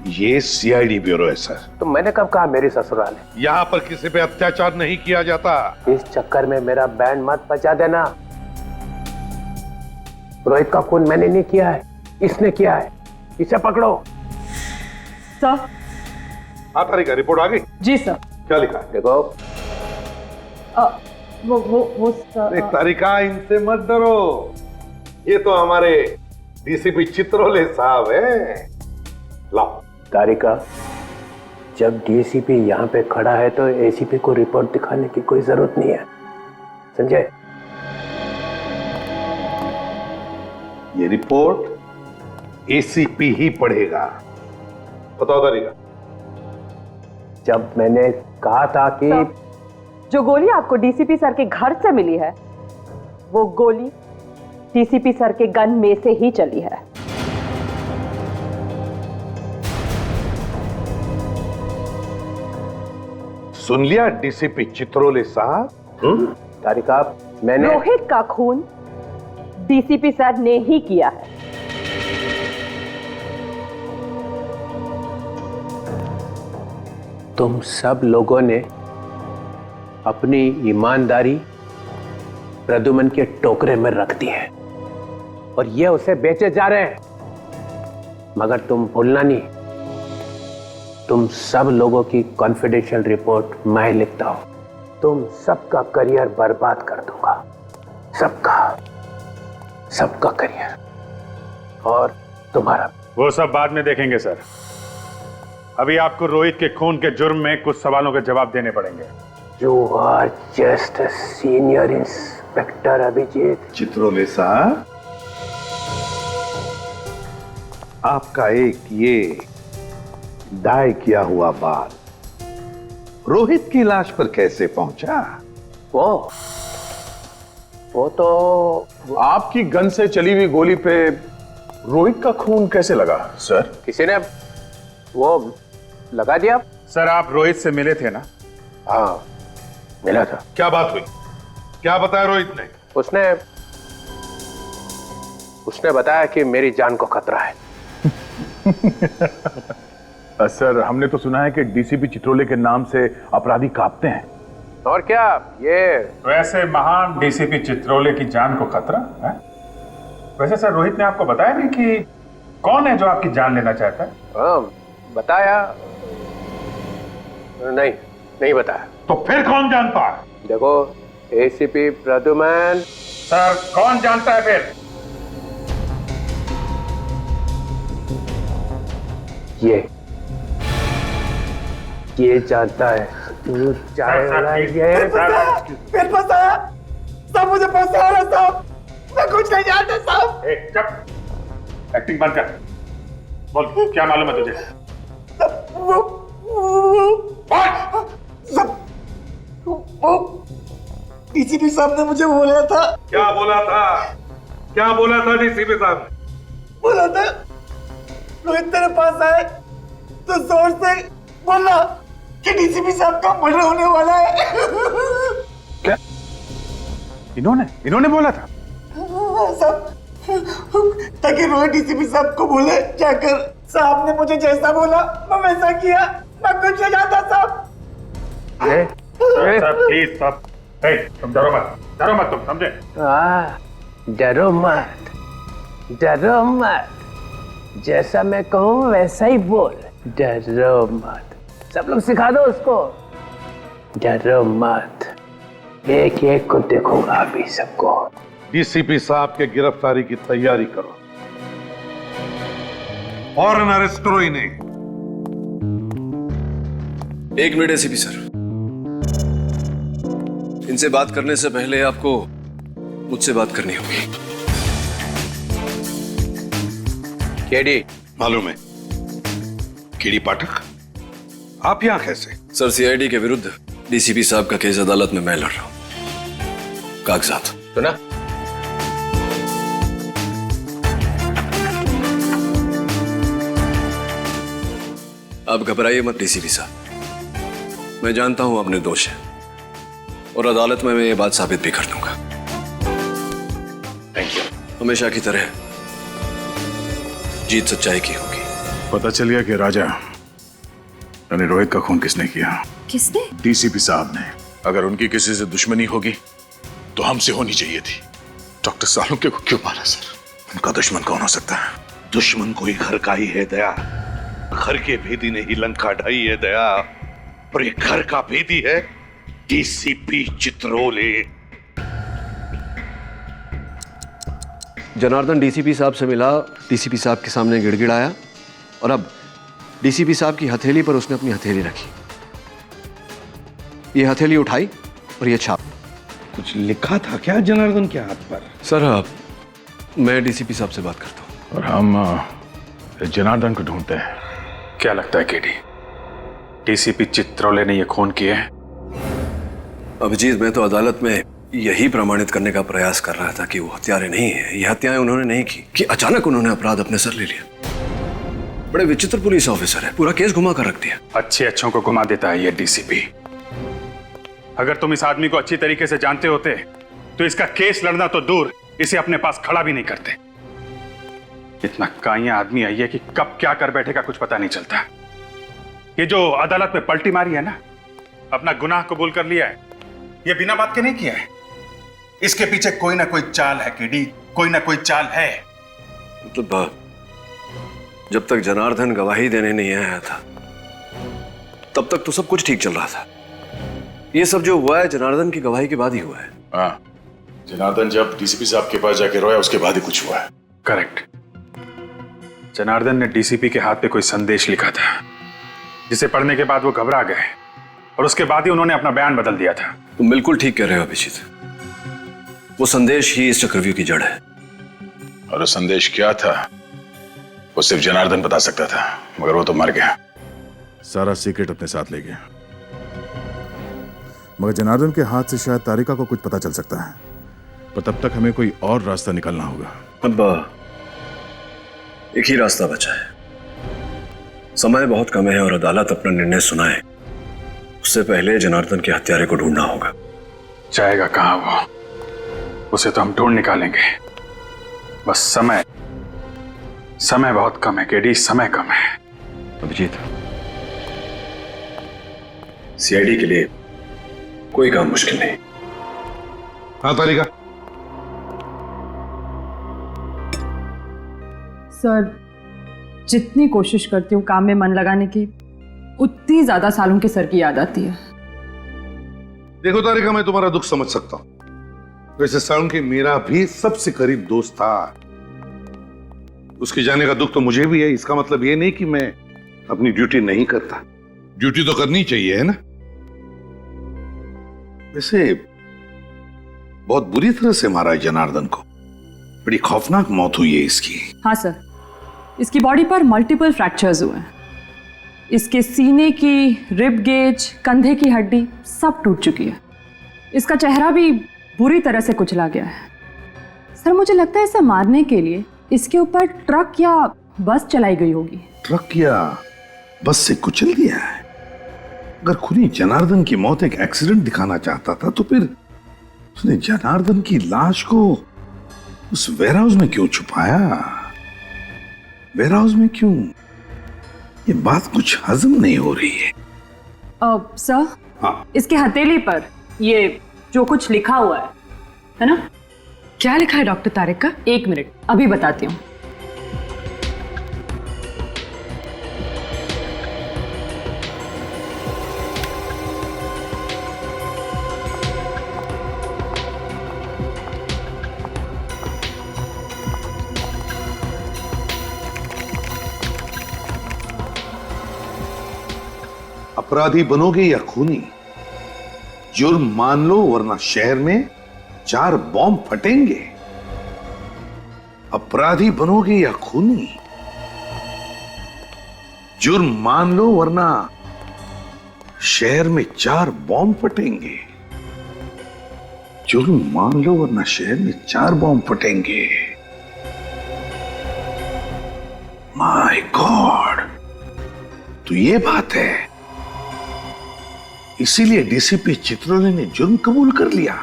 ये सीआईडी ब्यूरो है सर। तो मैंने कब कहा मेरी ससुराल है? यहाँ पर किसी पे अत्याचार नहीं किया जाता। इस चक्कर में मेरा बैंड मत बजा देना। रोहित का खून मैंने नहीं किया है, इसने किया है। इसे पकड़ो। सर। हाँ तारिका, रिपोर्ट आ गई? जी सर। क्या लिखा? देखो वो सर। तारिका इनसे मत डरो, ये तो हमारे डीसीपी चित्रोले साहब हैं। लाओ। तारिका, जब डीसीपी यहाँ पे खड़ा है तो एसीपी को रिपोर्ट दिखाने की कोई जरूरत नहीं है, समझे? ये रिपोर्ट एसीपी ही पढ़ेगा। बताओ तारिका। जब मैंने कहा था कि जो गोली आपको डीसीपी सर के घर से मिली है, वो गोली डीसीपी सर के गन में से ही चली है। सुन लिया डीसीपी चित्रोले साहब? तारिका, मैंने रोहित का खून डीसीपी सर ने ही किया है। तुम सब लोगों ने अपनी ईमानदारी प्रद्युमन के टोकरे में रख दी है और ये उसे बेचे जा रहे हैं। मगर तुम भूलना नहीं, तुम सब लोगों की कॉन्फिडेंशियल रिपोर्ट मैं लिखता हूं। तुम सबका करियर बर्बाद कर दूंगा, सबका करियर और तुम्हारा। वो सब बाद में देखेंगे सर। अभी आपको रोहित के खून के जुर्म में कुछ सवालों के जवाब देने पड़ेंगे। You are just a senior inspector, Abhijit. Chitrole साहब, आपका एक ये डाई किया हुआ बाल रोहित की लाश पर कैसे पहुंचा? वो तो आपकी गन से चली हुई गोली पे रोहित का खून कैसे लगा सर? किसी ने वो लगा दिया। सर आप रोहित से मिले थे ना? हाँ मिला था। क्या बात हुई? क्या बताया रोहित ने? उसने बताया कि मेरी जान को खतरा है। सर हमने तो सुना है कि डीसीपी चित्रोले के नाम से अपराधी कांपते हैं। और क्या ये वैसे महान डीसीपी चित्रोले की जान को खतरा है? वैसे सर रोहित ने आपको बताया नहीं कि कौन है जो आपकी जान लेना चाहता है? हाँ बताया नहीं बताया। तो फिर कौन जानता है? देखो एसीपी प्रद्युमन। सर कौन जानता है फिर? ये जानता है। तू चाहेगा ये? फिर फंसाया सब, मुझे फंसा रहा साहब, मैं कुछ नहीं जानता साहब। चुप, एक्टिंग बंद कर। बोल क्या मालूम है तुझे? वो डीसीपी साहब ने मुझे बोला था। क्या बोला था? क्या बोला था डीसीपी साहब ने? बोला था रोहित तेरे पास आए तो जोर से बोला कि डीसीपी साहब का मर्डर होने वाला है। क्या इन्होंने बोला था? सब ताकि रोहित डीसीपी साहब को बोले जाकर साहब ने मुझे जैसा बोला मैं वैसा किया, मैं कुछ नहीं जानता साहब। साहब प्लीज साहब, तुम डरो मत तुम, समझे? डरो मत, जैसा मैं कहूँ वैसा ही बोल। डरो मत, सब लोग सिखा दो उसको। डरो मत, एक एक को देखूंगा अभी सबको। डीसीपी साहब के गिरफ्तारी की तैयारी करो, फौरन अरेस्ट करो इन्हें। एक मिनट एसीपी सर, इनसे बात करने से पहले आपको मुझसे बात करनी होगी। केडी मालूम है? केडी पाठक, आप यहां कैसे? सर सीआईडी के विरुद्ध डीसीपी साहब का केस अदालत में मैं लड़ रहा हूं। कागजात सुना? आप घबराइए मत डीसीपी साहब, मैं जानता हूं आप निर्दोष हैं और अदालत में मैं ये बात साबित भी कर दूंगा। Thank you. हमेशा की तरह जीत सच्चाई की होगी। पता चल गया कि राजा यानी रोहित का खून किसने किया। किसने? डीसीपी साहब ने। अगर उनकी किसी से दुश्मनी होगी तो हमसे होनी चाहिए थी। डॉक्टर सालुंके को क्यों मारा सर? उनका दुश्मन कौन हो सकता है? दुश्मन कोई घर का ही है दया। घर के भेदी ने ही लंका ढाई है दया, और ये घर का भेदी है डीसीपी चित्रोले। जनार्दन डीसीपी साहब से मिला, डीसीपी साहब के सामने गिड़गिड़ाया और अब डीसीपी साहब की हथेली पर उसने अपनी हथेली रखी। ये हथेली उठाई और ये छाप। कुछ लिखा था क्या जनार्दन के हाथ पर? सर मैं डीसीपी साहब से बात करता हूँ। और हम जनार्दन को ढूंढते हैं। क्या लगता है केडी, डीसीपी चित्रोले ने यह खून किया है? अभिजीत, मैं तो अदालत में यही प्रमाणित करने का प्रयास कर रहा था कि वो हत्यारे नहीं है, ये हत्याएं उन्होंने नहीं की, कि अचानक उन्होंने अपराध अपने सर ले लिया। बड़े विचित्र पुलिस ऑफिसर है, पूरा केस घुमा कर रख दिया। अच्छे अच्छों को घुमा देता है ये डीसीपी। अगर तुम इस आदमी को अच्छी तरीके से जानते होते तो इसका केस लड़ना तो दूर, इसे अपने पास खड़ा भी नहीं करते। इतना काइया आदमी है ये कि कब क्या कर बैठेगा कुछ पता नहीं चलता। ये जो अदालत में पलटी मारी है ना, अपना गुनाह कबूल कर लिया है, ये बिना बात के नहीं किया है। इसके पीछे कोई ना कोई चाल है केडी, कोई ना कोई चाल है। मतलब जब तक जनार्दन गवाही देने नहीं आया था तब तक तो सब कुछ ठीक चल रहा था। ये सब जो हुआ है जनार्दन की गवाही के बाद ही हुआ है। हाँ, जनार्दन जब डीसीपी साहब के पास जाके रोया उसके बाद ही कुछ हुआ है। करेक्ट। जनार्दन ने डीसीपी के हाथ पे कोई संदेश लिखा था जिसे पढ़ने के बाद वो घबरा गए और उसके बाद ही उन्होंने अपना बयान बदल दिया था। तुम बिल्कुल ठीक कह रहे हो अभिजीत, वो संदेश ही इस चक्रव्यूह की जड़ है। और वो संदेश क्या था वो सिर्फ जनार्दन बता सकता था, मगर वो तो मर गया। सारा सीक्रेट अपने साथ ले गया। मगर जनार्दन के हाथ से शायद तारिका को कुछ पता चल सकता है, पर तब तक हमें कोई और रास्ता निकालना होगा। अब एक ही रास्ता बचा है। समय बहुत कम है और अदालत अपना निर्णय सुनाए उससे पहले जनार्दन के हत्यारे को ढूंढना होगा। जाएगा कहां वो, उसे तो हम ढूंढ निकालेंगे। बस समय बहुत कम है केडी, समय कम है। अभिजीत, सीआईडी के लिए कोई काम मुश्किल नहीं। हाँ तारिका। सर, जितनी कोशिश करती हूँ काम में मन लगाने की, उतनी ज्यादा सालुंके सर की याद आती है। देखो तारिका, मैं तुम्हारा दुख समझ सकता हूं। वैसे सालुंके मेरा भी सबसे करीब दोस्त था। उसके जाने का दुख तो मुझे भी है। इसका मतलब ये नहीं कि मैं अपनी ड्यूटी नहीं करता। ड्यूटी तो करनी चाहिए, है ना? वैसे बहुत बुरी तरह से मारा है जनार्दन को। बड़ी खौफनाक मौत हुई है इसकी। हाँ सर, इसकी बॉडी पर मल्टीपल फ्रैक्चर्स हुए हैं। इसके सीने की रिब गेज, कंधे की हड्डी सब टूट चुकी है। इसका चेहरा भी बुरी तरह से कुचला गया है। सर, मुझे लगता है इसे मारने के लिए इसके ऊपर ट्रक या बस चलाई गई होगी। ट्रक या बस से कुचल दिया है? अगर खूनी जनार्दन की मौत एक एक्सीडेंट दिखाना चाहता था तो फिर उसने जनार्दन की लाश को उस वेयरहाउस में क्यों छुपाया? वेयरहाउस में क्यों? ये बात कुछ हजम नहीं हो रही है। सर, हाँ, इसके हथेली पर ये जो कुछ लिखा हुआ है ना? क्या लिखा है डॉक्टर तारिका? एक मिनट, अभी बताती हूँ। अपराधी बनोगे या खूनी, जुर्म मान लो वरना शहर में 4 बॉम्ब फटेंगे। अपराधी बनोगे या खूनी, जुर्म मान लो वरना शहर में 4 बॉम्ब फटेंगे। जुर्म मान लो वरना शहर में 4 बॉम्ब फटेंगे। माय गॉड, तो ये बात है, इसीलिए डीसीपी चित्रोले ने जुर्म कबूल कर लिया,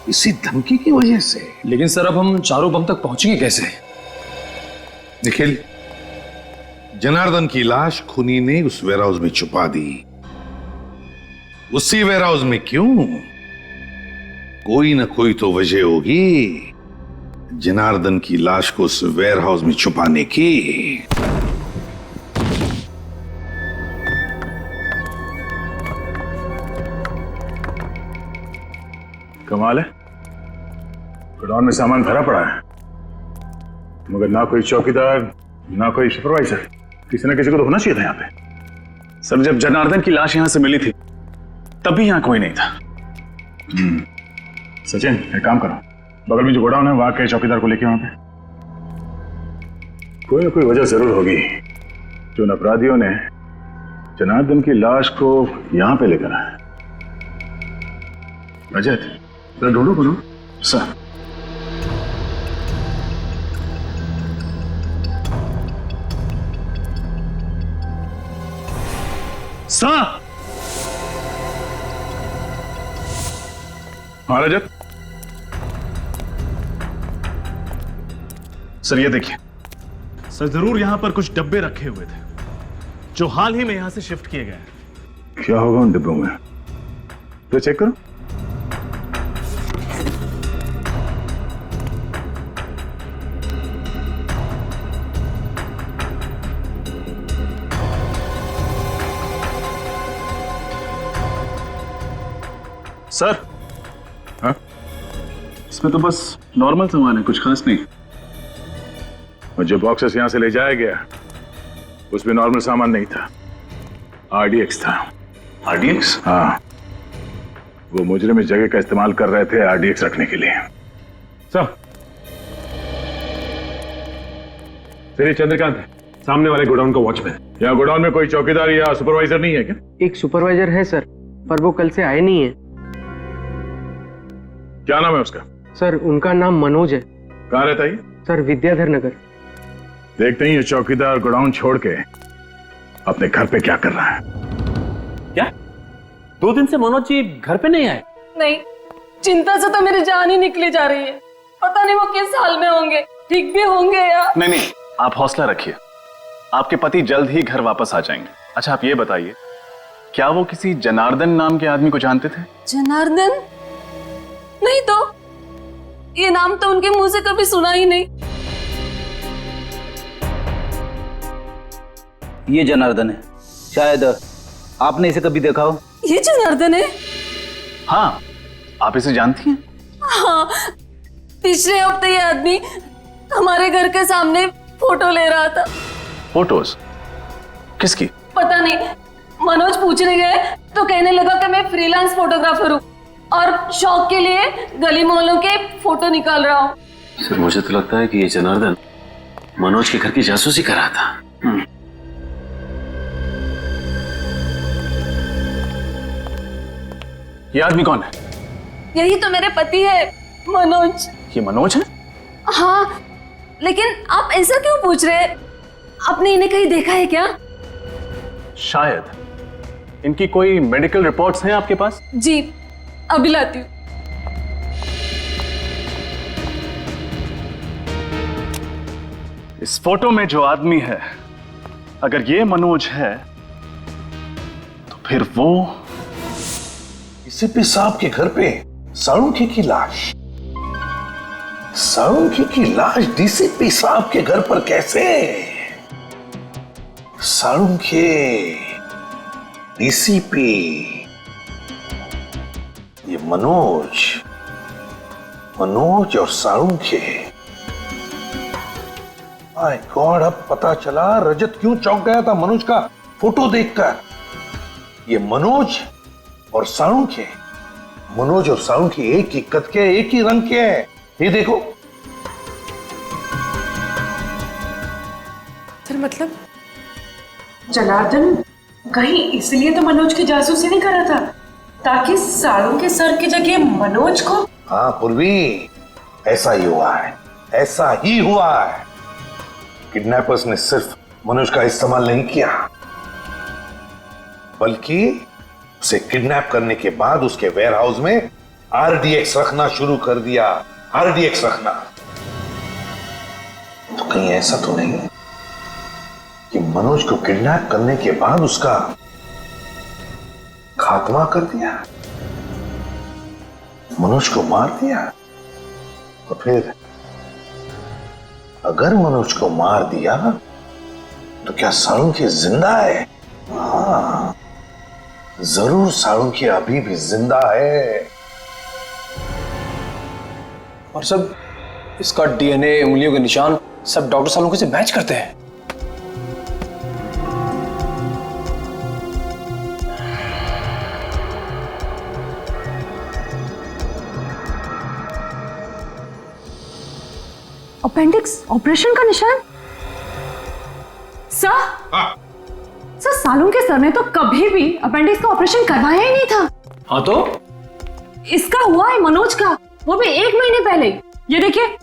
इसी धमकी की वजह से। लेकिन सर अब हम चारों बम तक पहुंचेंगे कैसे? निखिल, जनार्दन की लाश खूनी ने उस वेयरहाउस में छुपा दी। उसी वेयरहाउस में क्यों? कोई ना कोई तो वजह होगी जनार्दन की लाश को उस वेयरहाउस में छुपाने की। कमाल है, गोडाउन में सामान भरा पड़ा है मगर ना कोई चौकीदार ना कोई सुपरवाइजर। किसी ना किसी को तो होना चाहिए था यहाँ पे। सर जब जनार्दन की लाश यहाँ से मिली थी तब भी यहाँ कोई नहीं था। सचिन एक काम करो, बगल में जो गोडाउन है वहां के चौकीदार को लेके वहां पे। कोई ना कोई वजह जरूर होगी जो उन अपराधियों ने जनार्दन की लाश को यहाँ पे लेकर आए। रजत जरा ढूंढो करो सर। हाँ रजत, सर ये देखिए, सर जरूर यहां पर कुछ डब्बे रखे हुए थे जो हाल ही में यहां से शिफ्ट किए गए हैं। क्या होगा उन डिब्बों में? तो चेक करो। सर, हाँ? इसमें तो बस नॉर्मल सामान है, कुछ खास नहीं। और जो बॉक्सेस यहां से ले जाया गया उसमें नॉर्मल सामान नहीं था, आरडीएक्स था। आरडीएक्स? हाँ, वो मुजरिम इस जगह का इस्तेमाल कर रहे थे आरडीएक्स रखने के लिए। सब श्री चंद्रकांत है, सामने वाले गोडाउन का वॉचमैन। यहाँ गोडाउन में कोई चौकीदार या सुपरवाइजर नहीं है क्या? एक सुपरवाइजर है सर, पर वो कल से आए नहीं है। क्या नाम है उसका? सर उनका नाम मनोज है। कहाँ रहता है? सर विद्याधर नगर। देखते ही ये चौकीदार गोडाउन छोड़ के अपने घर पे क्या कर रहा है। क्या 2 दिन से मनोज जी घर पे नहीं आए? नहीं, चिंता से तो मेरी जान ही निकली जा रही है। पता नहीं वो किस हाल में होंगे, ठीक भी होंगे या नहीं, आप हौसला रखिए, आपके पति जल्द ही घर वापस आ जाएंगे। अच्छा आप ये बताइए, क्या वो किसी जनार्दन नाम के आदमी को जानते थे? जनार्दन? नहीं तो, ये नाम तो उनके मुंह से कभी सुना ही नहीं। ये जनार्दन है, शायद आपने इसे कभी देखा हो। ये जनार्दन है? हाँ, आप इसे जानती हैं? हाँ, पिछले हफ्ते ये आदमी हमारे घर के सामने फोटो ले रहा था। फोटोज? किसकी? पता नहीं, मनोज पूछने गए तो कहने लगा कि मैं फ्रीलांस फोटोग्राफर हूँ और शौक के लिए गली मोहल्लों के फोटो निकाल रहा हूँ। सर मुझे तो लगता है कि ये जनार्दन मनोज के घर की जासूसी कर रहा था। ये आदमी कौन है? यही तो मेरे पति है, मनोज। ये मनोज है? हाँ, लेकिन आप ऐसा क्यों पूछ रहे हैं? आपने इन्हें कहीं देखा है क्या? शायद। इनकी कोई मेडिकल रिपोर्ट्स हैं आपके पास? जी, अभी लाती हूँ। इस फोटो में जो आदमी है, अगर ये मनोज है तो फिर वो डीसीपी साहब के घर पे साळुंखे की लाश। साळुंखे की लाश डीसीपी साहब के घर पर कैसे? साळुंखे, डीसीपी, ये मनोज और साळुंखे। माय गॉड, अब पता चला रजत क्यों चौंक गया था मनोज का फोटो देखकर। ये मनोज और साळुंखे, मनोज और साळुंखे एक ही कद के, एक ही रंग के हैं। ये देखो। सर मतलब जनार्दन कहीं इसलिए तो मनोज की जासूसी नहीं कर रहा था ताकि साळुंखे सर की जगह मनोज को? हाँ पूर्वी, ऐसा ही हुआ है, ऐसा ही हुआ है। किडनैपर्स ने सिर्फ मनोज का इस्तेमाल नहीं किया, बल्कि उसे किडनैप करने के बाद उसके वेयरहाउस में आरडीएक्स रखना शुरू कर दिया। आरडीएक्स रखना तो कहीं ऐसा तो नहीं कि मनोज को किडनैप करने के बाद उसका खात्मा कर दिया, मनोज को मार दिया? और फिर अगर मनोज को मार दिया तो क्या साळुंखे जिंदा है? हाँ, जरूर साळुंखे अभी भी जिंदा है। और सब इसका डीएनए, उंगलियों के निशान सब डॉक्टर साळुंखे से मैच करते हैं। अपेंडिक्स ऑपरेशन का निशान? सर, सर साळुंखे सर ने तो कभी भी अपेंडिक्स का ऑपरेशन करवाया ही नहीं था। हाँ तो इसका हुआ है मनोज का, वो भी 1 महीने पहले। ये देखिए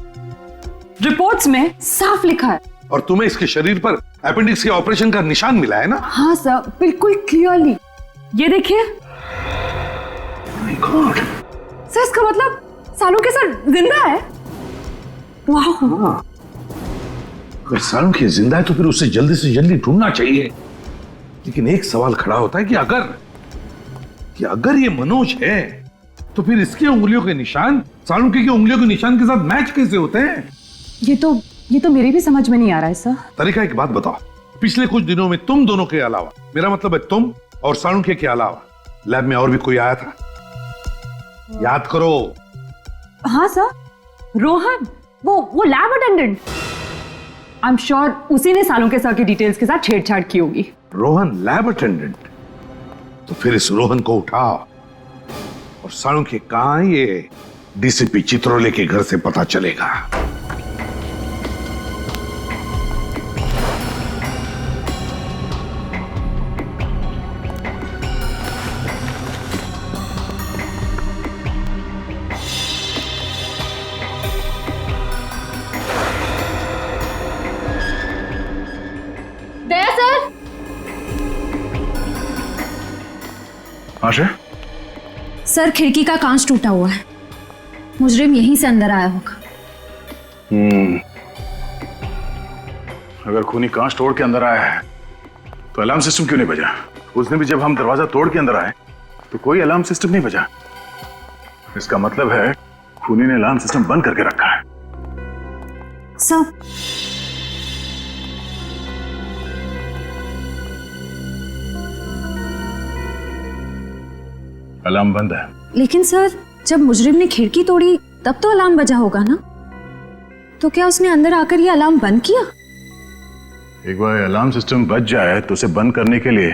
रिपोर्ट्स में साफ लिखा है। और तुम्हें इसके शरीर पर अपेंडिक्स के ऑपरेशन का निशान मिला है ना? हाँ सर, बिल्कुल क्लियरली। ये देखिए। सर इसका मतलब साळुंखे सर जिंदा है? वाह। अगर साळुंखे जिंदा है तो फिर उसे जल्दी से जल्दी ढूंढना चाहिए। लेकिन एक सवाल खड़ा होता है कि अगर ये मनोज है तो फिर इसकी उंगलियों के निशान साळुंखे की उंगलियों के निशान के साथ मैच कैसे होते हैं? ये तो मेरी भी समझ में नहीं आ रहा है सर। तरीका एक बात बताओ, पिछले कुछ दिनों में तुम दोनों के अलावा, मेरा मतलब है तुम और साळुंखे के अलावा, लैब में और भी कोई आया था? याद करो। हाँ सर, रोहन, वो lab attendant. I am sure उसी ने साळुंखे सर की डिटेल्स के साथ छेड़छाड़ की होगी। Rohan lab attendant? तो फिर इस रोहन को उठाओ और साळुंखे कहां है ये डीसीपी चित्रोले के घर से पता चलेगा। दया सर। आशा? सर खिड़की का कांच टूटा हुआ है, मुजरिम यहीं से अंदर आया होगा। अगर खूनी कांच तोड़ के अंदर आया है तो अलार्म सिस्टम क्यों नहीं बजा? उस दिन भी जब हम दरवाजा तोड़ के अंदर आए तो कोई अलार्म सिस्टम नहीं बजा। इसका मतलब है खूनी ने अलार्म सिस्टम बंद करके रखा है। सर अलार्म बंद है। लेकिन सर जब मुजरिम ने खिड़की तोड़ी तब तो अलार्म बजा होगा ना? तो क्या उसने अंदर आकर ये अलार्म बंद किया? एक बार अलार्म सिस्टम बच जाए तो उसे बंद करने के लिए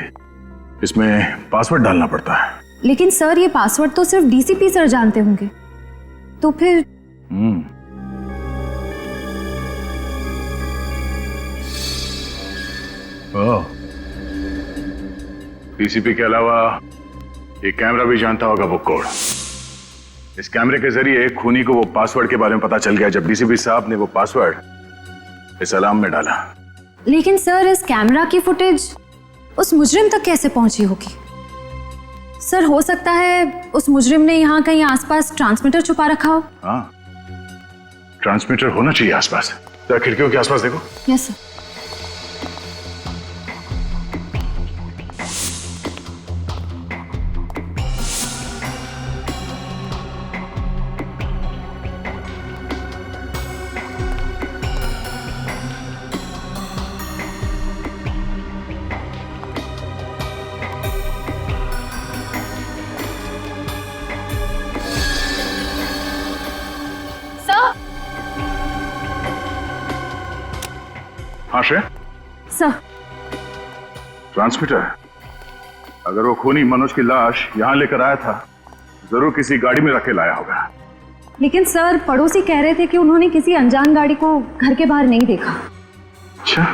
इसमें पासवर्ड डालना पड़ता है। लेकिन सर ये पासवर्ड तो सिर्फ डीसीपी सर जानते होंगे, तो फिर डीसीपी के अलावा ये कैमरा भी जानता होगा वो कोड। इस कैमरे के जरिए खूनी को वो पासवर्ड के बारे में पता चल गया जब डीसीपी साहब ने वो पासवर्ड इस अलार्म में डाला। लेकिन सर इस कैमरा की फुटेज उस मुजरिम तक कैसे पहुंची होगी? सर हो सकता है उस मुजरिम ने यहाँ कहीं आसपास ट्रांसमीटर छुपा रखा हो। हाँ, ट्रांसमीटर होना चाहिए आसपास। तो खिड़कियों के आसपास देखो। Yes sir. हाँ श्रेय? Sir transmitter. अगर वो खूनी मनोज की लाश यहाँ लेकर आया था जरूर किसी गाड़ी में रखे लाया होगा। लेकिन सर पड़ोसी कह रहे थे कि उन्होंने किसी अनजान गाड़ी को घर के बाहर नहीं देखा। अच्छा,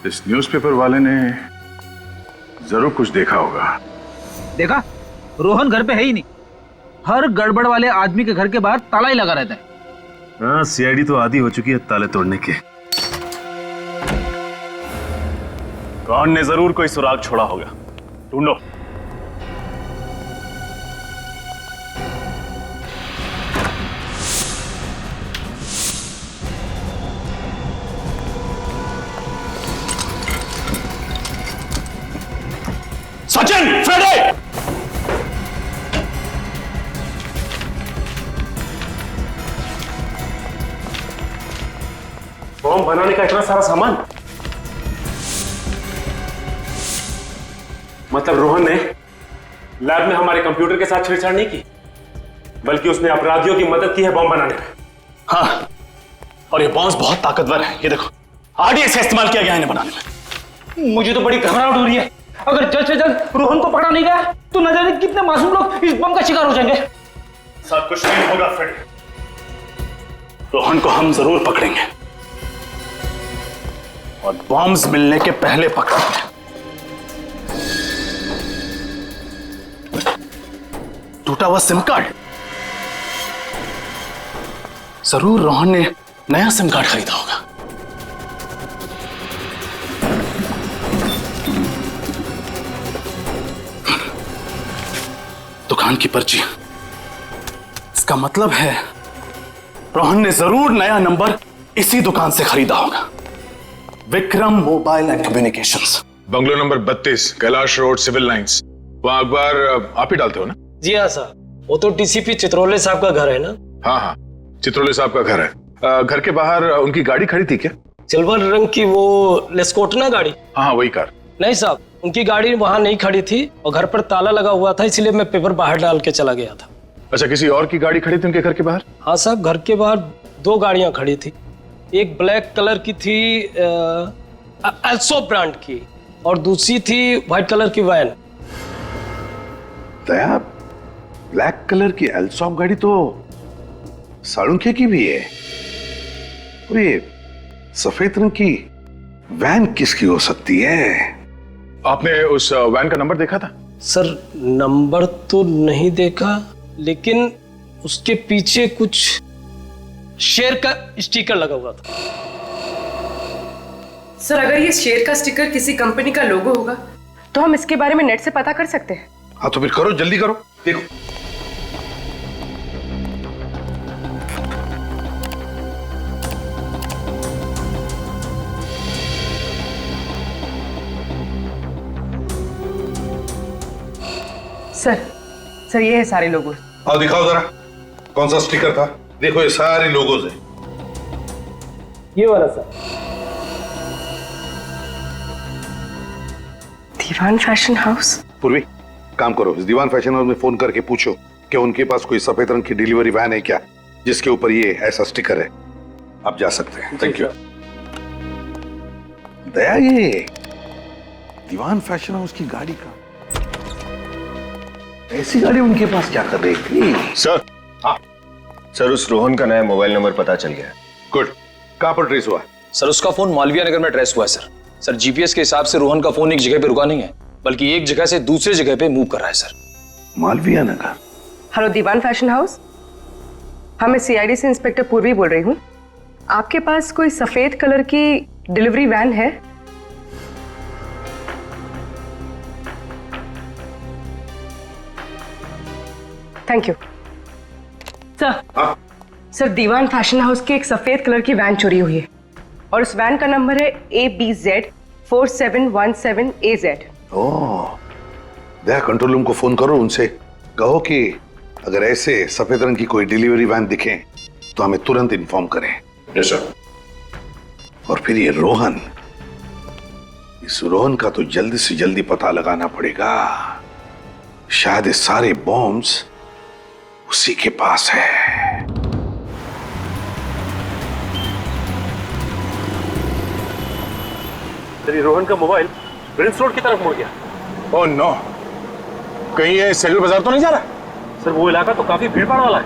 इस न्यूज़पेपर वाले ने जरूर कुछ देखा होगा। देखा, रोहन घर पे है ही नहीं। हर गड़बड़ वाले आदमी के घर के बाहर ताला ही लगा रहता है। हाँ, सीआईडी तो आदी हो चुकी है ताले तोड़ने के। कौन ने जरूर कोई सुराग छोड़ा होगा, ढूंढो। सचिन, फ्रेडे! बॉम्ब बनाने का इतना सारा सामान, मतलब रोहन ने लैब में हमारे कंप्यूटर के साथ छेड़छाड़ नहीं की, बल्कि उसने अपराधियों की मदद की है बॉम्ब बनाने में। हाँ, और ये बॉम्ब बहुत ताकतवर है। ये देखो, आरडीएक्स का इस्तेमाल किया गया है इन्हें बनाने में। मुझे तो बड़ी घबराहट हो रही है। अगर जल्द से जल्द रोहन को पकड़ा नहीं गया तो न जाने कितने मासूम लोग इस बम का शिकार हो जाएंगे। सब कुछ नहीं होगा फ्रेड, रोहन को हम जरूर पकड़ेंगे और बॉम्ब्स मिलने के पहले पकड़ेंगे। टूटा हुआ सिम कार्ड, जरूर रोहन ने नया सिम कार्ड खरीदा होगा। दुकान की पर्ची, इसका मतलब है रोहन ने जरूर नया नंबर इसी दुकान से खरीदा होगा। Vikram mobile and communications, bungalow number 32, Kailash road, civil lines. वहां अखबार आप ही डालते हो ना? जी हाँ सर, वो तो डीसीपी चित्रोले साहब का घर है ना? हाँ हाँ, चित्रोले साहब का घर है। घर के बाहर उनकी गाड़ी खड़ी थी क्या? सिल्वर रंग की वो लेस्कोटना गाड़ी? हाँ, वही कार। नहीं साहब, उनकी गाड़ी वहां नहीं खड़ी थी और घर पर ताला लगा हुआ था, इसलिए मैं पेपर बाहर डाल के चला गया था। अच्छा, किसी और की गाड़ी खड़ी थी उनके घर के बाहर? हाँ साहब, घर के बाहर 2 गाड़ियां खड़ी थी। एक ब्लैक कलर की थी एल्सो ब्रांड की, और दूसरी थी व्हाइट कलर की वैन। दया, ब्लैक कलर की एल्सॉप गाड़ी तो साळुंखे की भी है, और ये सफेद रंग की वैन किसकी हो सकती है? आपने उस वैन का नंबर देखा था? सर, नंबर तो नहीं देखा, लेकिन उसके पीछे कुछ शेर का स्टिकर लगा हुआ था। सर, अगर ये शेर का स्टिकर किसी कंपनी का लोगो होगा तो हम इसके बारे में नेट से पता कर सकते हैं। हाँ, तो फिर करो, जल्दी करो। देखो, सर ये है सारे लोगो। आओ दिखाओ जरा, कौन सा स्टिकर था? देखो, ये सारे लोगोज हैं। ये वाला सर। Diwan fashion house. पूर्वी, काम करो, इस दीवान फैशन हाउस में फोन करके पूछो कि उनके पास कोई सफेद रंग की डिलीवरी वैन है क्या, जिसके ऊपर ये ऐसा स्टिकर है। आप जा सकते हैं। Thank you. दया, ये दीवान फैशन हाउस की गाड़ी का, ऐसी गाड़ी उनके पास क्या कर रही थी? सर, हाँ सर, उस रोहन का नया मोबाइल नंबर पता चल गया। गुड। कहां पर ट्रेस हुआ? सर, उसका फोन मालविया नगर में ट्रेस हुआ है सर। जीपीएस के हिसाब से रोहन का फोन एक जगह पे रुका नहीं है, बल्कि एक जगह से दूसरे जगह पे मूव कर रहा है सर। मालविया नगर। हेलो दीवान फैशन हाउस, हाँ मैं सीआईडी से इंस्पेक्टर पूर्वी बोल रही हूँ। आपके पास कोई सफेद कलर की डिलीवरी वैन है? Thank you. Sir, Diwan fashion house की एक सफेद कलर की वैन चोरी हुई है और उस वैन का नंबर है ABZ4717AZ। ओह, दया, कंट्रोल रूम को फोन करो, उनसे कहो कि अगर ऐसे सफेद रंग की कोई डिलीवरी वैन दिखे तो हमें तुरंत इन्फॉर्म करें। Yes sir. और फिर ये रोहन, इस रोहन का तो जल्दी से जल्दी पता लगाना पड़ेगा। शायद ये सारे बॉम्ब्स उसी के पास है। तेरी रोहन का मोबाइल प्रिंस रोड की तरफ मुड़ गया। ओह नो, कहीं ये सेलर बाजार तो नहीं जा रहा? सर, वो इलाका तो काफी भीड़ भाड़ वाला है।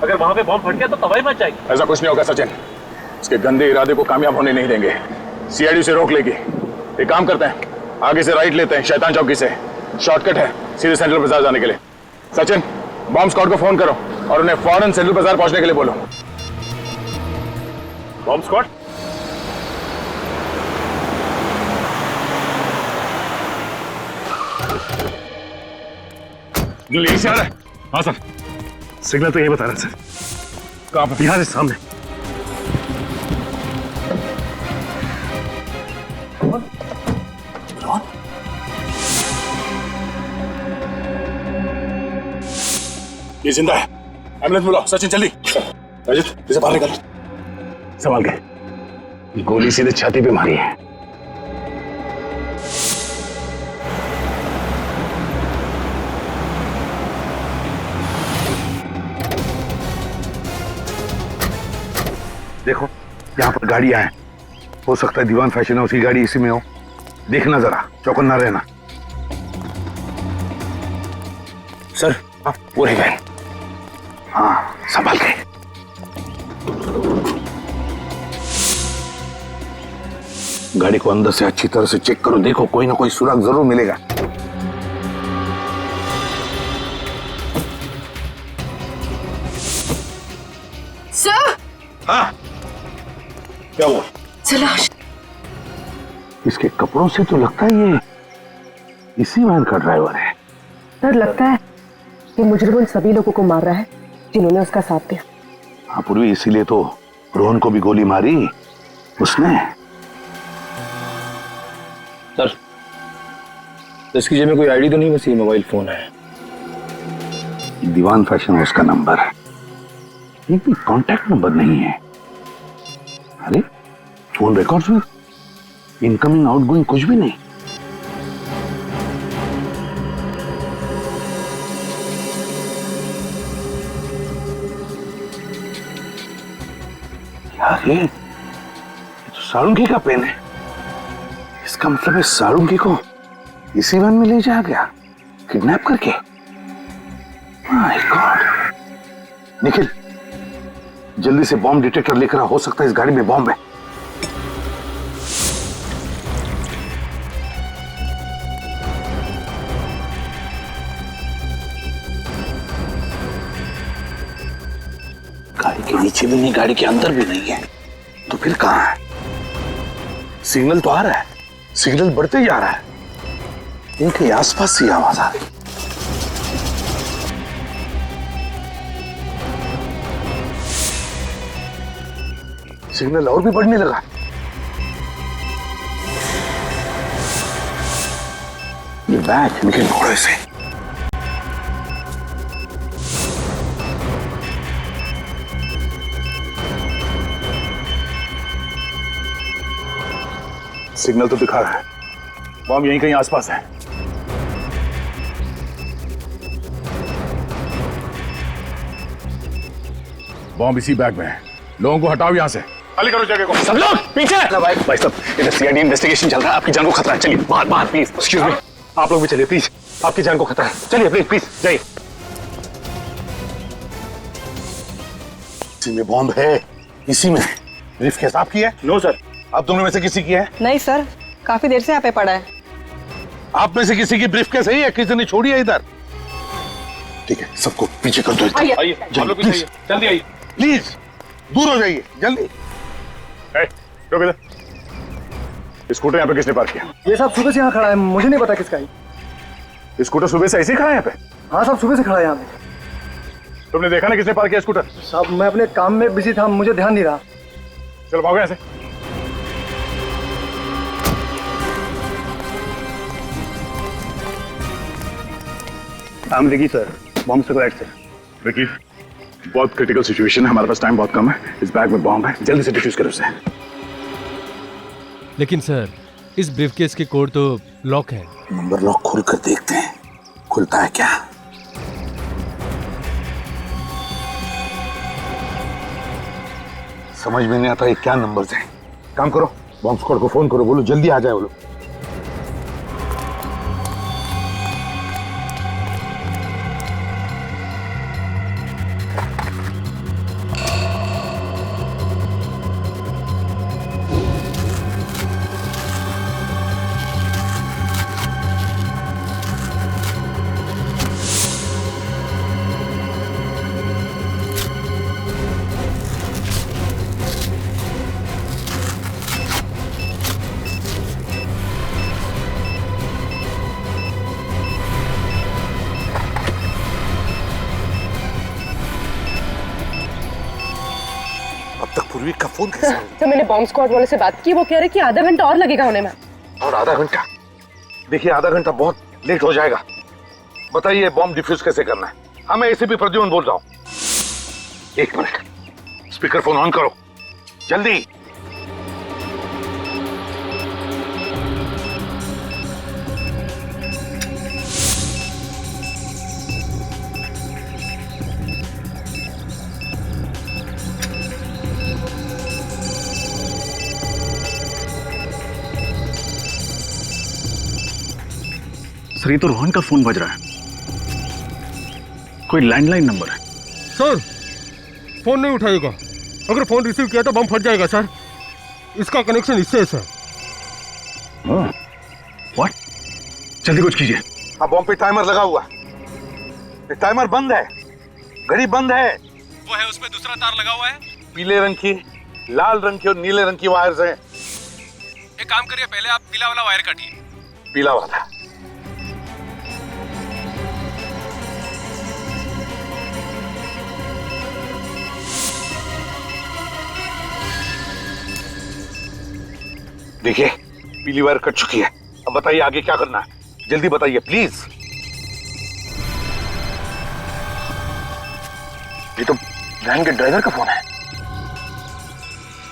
अगर वहां पे बॉम्ब फट गया तो तबाही मच जाएगी। ऐसा कुछ नहीं होगा सचिन, इसके गंदे इरादे को कामयाब होने नहीं देंगे। सीआईडी से रोक लेगी। एक काम करते हैं, आगे से राइट लेते हैं, शैतान चौकी से शॉर्टकट है सीधे सेंट्रल बाजार जाने के लिए। सचिन, बॉम्ब स्क्वाड को फोन करो और उन्हें फौरन सेंट्रल बाजार पहुंचने के लिए बोलो। Bomb squad? यही से आ रहा है। हाँ सर, सिग्नल तो यही बता रहा है सर। कहाँ पे? यहाँ से सामने। ये जिंदा है, एम्बुलेंस बुलाओ। सचिन जल्दी। रजत इसे बाहर निकालो। संभाल के, गोली सीधे छाती पे मारी है। देखो यहाँ पर गाड़ियां हैं, हो सकता है दीवान फैशन हाउस की गाड़ी इसी में हो। देखना जरा, चौकन्ना रहना। सर वो रही वैन। हाँ, संभाल के। गाड़ी को अंदर से अच्छी तरह से चेक करो, देखो कोई ना कोई सुराग जरूर मिलेगा। सर। हाँ, क्या हुआ? सलाश। इसके कपड़ों से तो लगता है ये इसी वैन का ड्राइवर है। सर लगता है कि मुजरिम उन सभी लोगों को मार रहा है जिन्होंने उसका साथ दिया। हाँ पूर्वी, इसीलिए तो रोहन को भी गोली मारी उसने। सर, इसकी जेब में कोई आईडी तो नहीं, बस ये मोबाइल फोन है। दीवान फैशन हाउस का नंबर है, एक भी कांटेक्ट नंबर नहीं है। अरे फोन रिकॉर्ड्स में इनकमिंग आउटगोइंग कुछ भी नहीं। यार ये तो सारुंगी का पेन है। इसका मतलब है सारुंगी को इसी वैन में ले जाया गया किडनैप करके। My God. निखिल, जल्दी से बॉम्ब डिटेक्टर लेकर आ, हो सकता है इस गाड़ी में बॉम्ब है। गाड़ी के नीचे भी नहीं, गाड़ी के अंदर भी नहीं है, तो फिर कहां है? सिग्नल तो आ रहा है, सिग्नल बढ़ते जा रहा है। इनके आसपास सी आवाज आ रही। सिग्नल और भी बढ़ने लगा। ये बैग इनके घोड़े से। सिग्नल तो दिखा रहा है, बॉम्ब यहीं कहीं आसपास है। बॉम्ब इसी बैग में है। लोगों को हटाओ यहाँ से, खाली करो जगह को। सब लोग पीछे। भाई साहब, इधर सीआईडी इन्वेस्टिगेशन चल रहा है, आपकी जान को खतरा है। चलिए बाहर बाहर प्लीज। एक्सक्यूज मी, आप लोग भी चलिए प्लीज, आपकी जान को खतरा है। चलिए प्लीज प्लीज जाइए। इसी में बॉम्ब है, इसी में। ब्रीफकेस आपकी है? No sir. आप दोनों में से किसी की है? नहीं सर, काफी देर से यहाँ पे पड़ा है। आप में से किसी की ब्रीफकेस है या किसी ने छोड़ी है इधर? ठीक है, सबको पीछे कर दो। आइए, आप लोग पीछे आइए, जल्दी आइए प्लीज, दूर हो जाइए जल्दी। रुक इधर। स्कूटर यहाँ पे किसने पार्क किया? ये सब सुबह से यहाँ खड़ा है, मुझे नहीं पता किसका है। स्कूटर सुबह से ऐसे ही खड़ा है यहाँ पे? हाँ साहब, सुबह से खड़ा है यहाँ पे। तुमने देखा ना किसने पार्क किया स्कूटर? साहब मैं अपने काम में बिजी था, मुझे ध्यान नहीं रहा। चलो भागो यहाँ से। I'm Ricky सर, बॉम्ब से राइट से। विकी, बहुत क्रिटिकल सिचुएशन है, हमारे पास टाइम बहुत कम है। इस बैग में बॉम्ब है, जल्दी से डिफ्यूज करो उसे। लेकिन सर, इस ब्रीफकेस के कोड तो लॉक है। नंबर लॉक खोल कर देखते हैं, खुलता है क्या? समझ में नहीं आता ये क्या नंबर्स हैं। काम करो, बॉम्ब स्क्वाड को फोन करो, बोलो जल्दी आ जाए वो लोग। पूर्वी का फोन कैसे? तो मैंने बॉम्ब स्क्वाड वाले से बात की, वो कह रहे कि आधा घंटा और लगेगा होने में। और आधा घंटा? देखिए आधा घंटा बहुत लेट हो जाएगा। बताइए बॉम्ब डिफ्यूज कैसे करना है? हाँ मैं एसीपी प्रद्युम्न बोल रहा हूँ। एक मिनट, स्पीकर फोन ऑन करो जल्दी। सर ये तो रोहन का फोन बज रहा है, कोई लैंडलाइन नंबर है। सर फोन नहीं उठाएगा, अगर फोन रिसीव किया तो बम फट जाएगा सर, इसका कनेक्शन इससे है सर। व्हाट? जल्दी कुछ कीजिए। अब बॉम्ब पे टाइमर लगा हुआ, टाइमर बंद है, घड़ी बंद है। वो है उसमें दूसरा तार लगा हुआ है, पीले रंग की, लाल रंग की और नीले रंग की वायर्स हैं। एक काम करिए, पहले आप पीला वाला वायर काटिए। पीला वाला? देखिए पीली वायर कट चुकी है। अब बताइए आगे क्या करना है, जल्दी बताइए प्लीज। ये तो वैन के ड्राइवर का फोन है।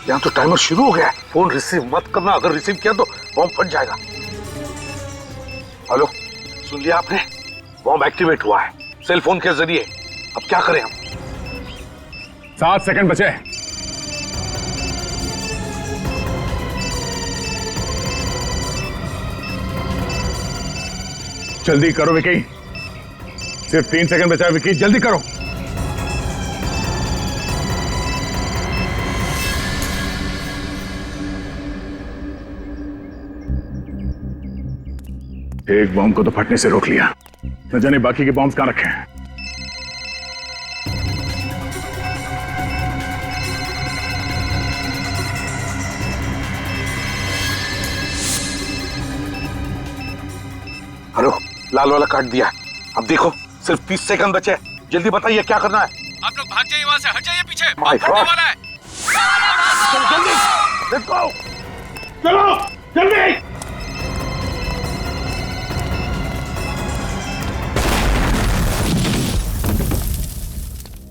यहाँ तो टाइमर शुरू हो गया है। फोन रिसीव मत करना, अगर रिसीव किया तो बॉम्ब फट जाएगा। हेलो, सुन लिया आपने? बॉम्ब एक्टिवेट हुआ है सेल फोन के जरिए। अब क्या करें हम? 7 सेकंड बचे। जल्दी करो विकी, सिर्फ 3 सेकंड बचा है विकी, जल्दी करो। एक बॉम्ब को तो फटने से रोक लिया, न जाने बाकी के बॉम्ब्स कहां रखे हैं। हेलो, लाल वाला काट दिया। अब देखो सिर्फ 30 सेकंड बचे, जल्दी बताइए क्या करना है। आप लोग भाग जाइए वहां से, हट जाइए पीछे, My फटने God. वाला है। जल्दी, let's go, चलो जल्दी।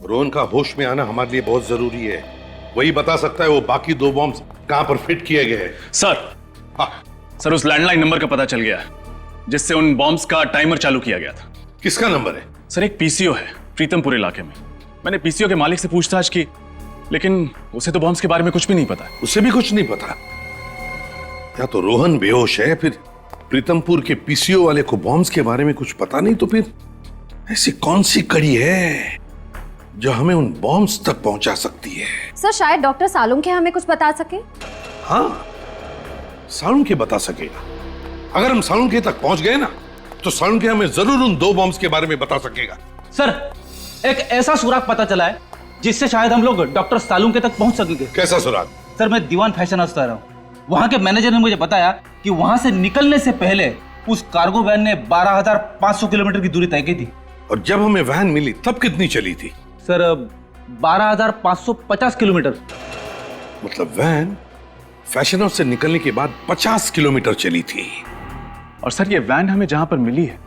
रोहन का होश में आना हमारे लिए बहुत जरूरी है। वही बता सकता है वो बाकी 2 बॉम्ब्स कहां पर फिट किए गए हैं। सर उस लैंडलाइन नंबर का पता चल गया जिससे उन बॉम्ब्स का टाइमर चालू किया गया था। किसका नंबर है? सर एक पीसीओ है प्रीतमपुर इलाके में। मैंने पीसीओ के मालिक से पूछताछ की, लेकिन उसे तो बॉम्ब्स के बारे में कुछ भी नहीं पता। उसे भी कुछ नहीं पता? या तो रोहन बेहोश है, फिर प्रीतमपुर के पीसीओ वाले को बॉम्ब्स के बारे में कुछ पता नहीं, तो फिर ऐसी कौन सी कड़ी है जो हमें उन बॉम्ब्स तक पहुंचा सकती है? सर शायद डॉक्टर सालुंखे हमें कुछ बता सके। हाँ, सालुंखे बता सकेगा। अगर हम सालुंखे तक पहुंच गए ना, तो सालुंखे हमें जरूर उन 2 बॉम्ब्स के बारे में बता सकेगा। सर एक ऐसा सुराग पता चला है जिससे शायद हम लोग डॉक्टर सालुंखे तक पहुंच सकेंगे। कैसा सुराग? सर मैं दीवान फैशन हाउस रहा हूँ, वहां के मैनेजर ने मुझे बताया कि वहां से निकलने से पहले उस कार्गो वैन ने 12,500 किलोमीटर की दूरी तय की थी। और जब हमें वैन मिली तब कितनी चली थी? Sir 12,550 kilometre. मतलब वैन फैशन हाउस से निकलने के बाद 50 किलोमीटर चली थी। और सर ये वैन हमें जहां पर मिली है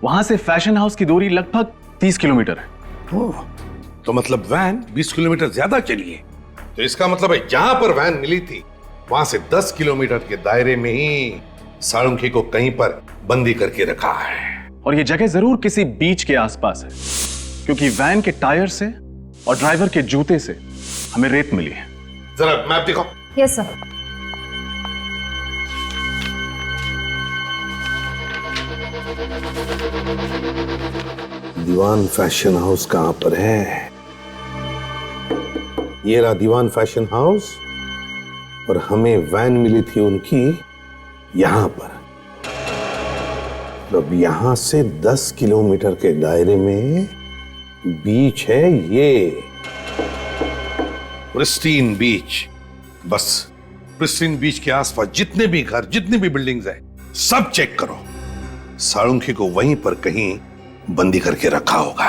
वहां से फैशन हाउस की दूरी लगभग 30 किलोमीटर है। तो मतलब वैन 20 किलोमीटर ज्यादा चली है। तो इसका मतलब है जहां पर वैन मिली थी वहां से 10 किलोमीटर के दायरे में ही सालुंखे को कहीं पर बंदी करके रखा है। और ये जगह जरूर किसी बीच के आसपास है, क्योंकि वैन के टायर से और ड्राइवर के जूते से हमें रेत मिली है। जरा मैप दिखाओ। Yes sir. Diwan fashion house कहां पर है? ये रहा दीवान फैशन हाउस, और हमें वैन मिली थी उनकी यहां पर। अब यहां से 10 किलोमीटर के दायरे में बीच है ये प्रिस्टीन बीच। बस प्रिस्टीन बीच के आसपास जितने भी घर, जितनी भी बिल्डिंग्स हैं, सब चेक करो। सालुंखे को वहीं पर कहीं बंदी करके रखा होगा।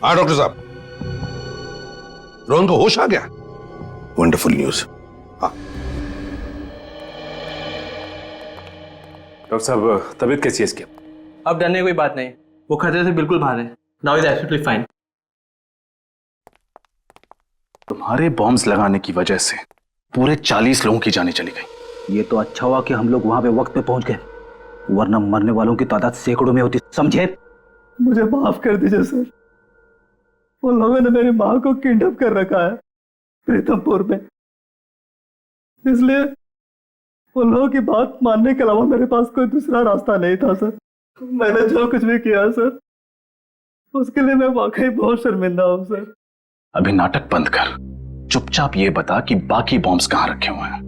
हाँ डॉक्टर साहब, रोहन को होश आ गया? Wonderful news. डॉक्टर साहब, तबीयत कैसी है इसकी? अब डरने की कोई बात नहीं, वो खतरे से बिल्कुल बाहर है। Now is absolutely fine. तुम्हारे बॉम्ब्स लगाने की वजह से पूरे 40 लोगों की जानें चली गई। ये तो अच्छा हुआ कि हम लोग वहां पे वक्त पे पहुंच गए, वरना मरने वालों की तादाद सैकड़ों में होती, समझे? मुझे माफ कर दीजिए सर। उन लोगों ने मेरी माँ को किडनैप कर रखा है प्रीतमपुर में, इसलिए उन लोगों की बात मानने के अलावा मेरे पास कोई दूसरा रास्ता नहीं था सर। मैंने जो कुछ भी किया सर, उसके लिए मैं वाकई बहुत शर्मिंदा हूँ सर। अभी नाटक बंद कर, चुपचाप ये बता कि बाकी बॉम्ब्स कहाँ रखे हुए हैं।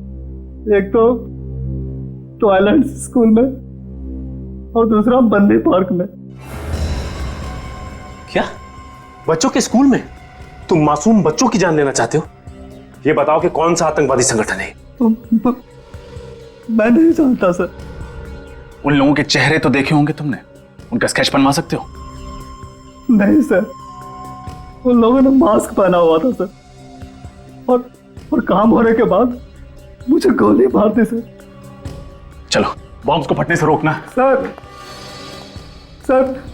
एक तो टॉयलेट स्कूल में और दूसरा बंदी पार्क में। क्या? बच्चों के स्कूल में? तुम मासूम बच्चों की जान लेना चाहते हो? ये बताओ कि कौन सा आतंकवादी संगठन है? मैं नहीं जानता सर। उन लोगों के चेहरे तो देखे होंगे तुमने, उनका स्केच बनवा सकते हो? नहीं सर, उन लोगों ने मास्क पहना हुआ था सर, और काम होने के बाद मुझे गोली मार दी सर। चलो बॉम्ब्स को फटने से रोकना। सर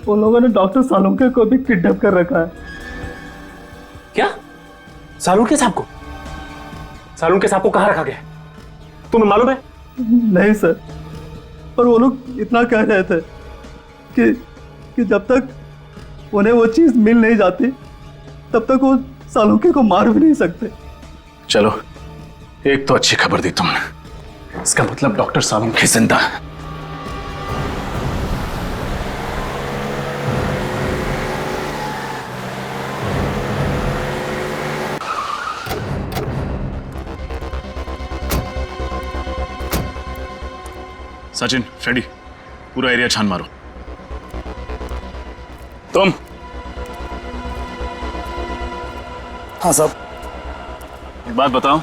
उन लोगों ने डॉक्टर सालुंके को भी किडनैप कर रखा है। क्या? सालुंके साहब को? सालुंके साहब को कहाँ रखा गया? तुम्हें मालूम है? नहीं सर, पर वो लोग इतना कह रहे थे कि जब तक उन्हें वो चीज मिल नहीं जाती तब तक वो सालुंके को मार भी नहीं सकते। चलो, एक तो अच्छी खबर दी तुमने, इसका मतलब डॉक्टर सालुंके जिंदा है। सचिन, फ्रेडी, पूरा एरिया छान मारो। तुम? हाँ साहब। एक बात बताओ,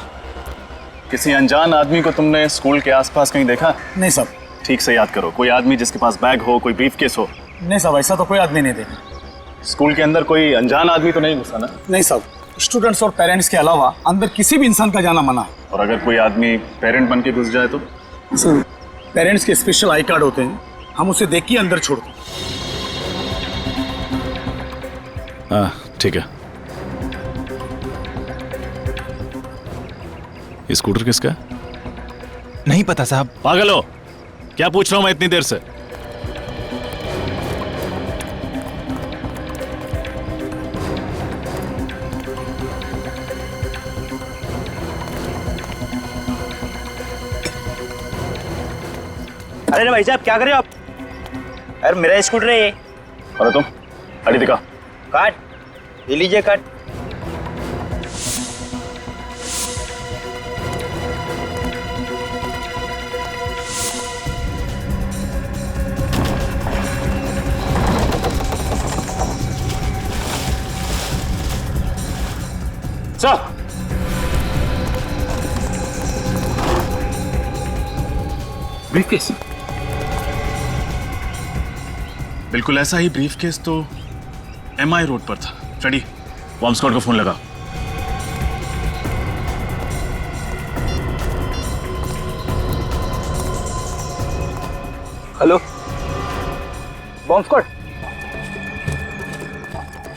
किसी अनजान आदमी को तुमने स्कूल के आसपास कहीं देखा? नहीं साहब। ठीक से याद करो, कोई आदमी जिसके पास बैग हो, कोई ब्रीफकेस हो। नहीं साहब, ऐसा तो कोई आदमी नहीं देखा। स्कूल के अंदर कोई अनजान आदमी तो नहीं घुसा ना? नहीं साहब, स्टूडेंट्स और पेरेंट्स के अलावा अंदर किसी भी इंसान का जाना मना है। और अगर कोई आदमी पेरेंट बन के घुस जाए तो? सर, पेरेंट्स के स्पेशल आई कार्ड होते हैं, हम उसे देख के अंदर छोड़ते हैं। हाँ ठीक है। ये स्कूटर किसका है? नहीं पता साहब। पागल हो क्या? पूछ रहा हूं मैं इतनी देर से। अरे भाई साहब क्या कर रहे हो आप? अरे मेरा स्कूटर है ये। अरे तुम गाड़ी दिखा। काट, ये लीजिए काट। Sir, briefcase. बिल्कुल ऐसा ही ब्रीफकेस तो MI रोड पर था। फ्रेडी, बॉम्ब स्क्वाड को फोन लगा। Hello, bomb squad.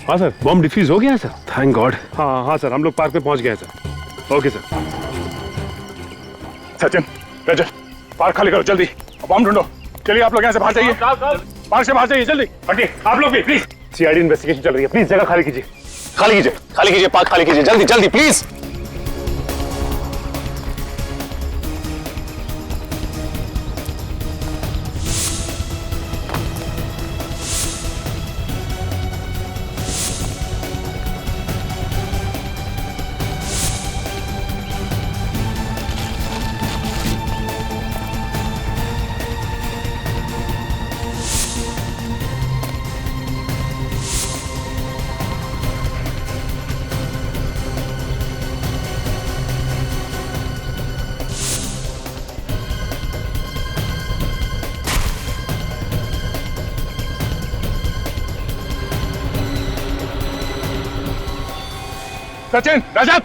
हाँ सर, बॉम्ब डिफ्यूज हो गया सर। Thank God. हाँ सर, हम लोग पार्क पे पहुंच गए sir. Okay sir. Sachin, Rajat, park खाली करो जल्दी, बॉम्ब ढूंढो। चलिए आप लोग यहाँ से बाहर जाइए, पार्क से बाहर जाइए जल्दी। हटिए आप लोग भी प्लीज। CID इन्वेस्टिगेशन चल रही है, प्लीज जगह खाली कीजिए। खाली कीजिए, खाली कीजिए, पार्क खाली कीजिए, जल्दी जल्दी प्लीज। सचिन, रजत,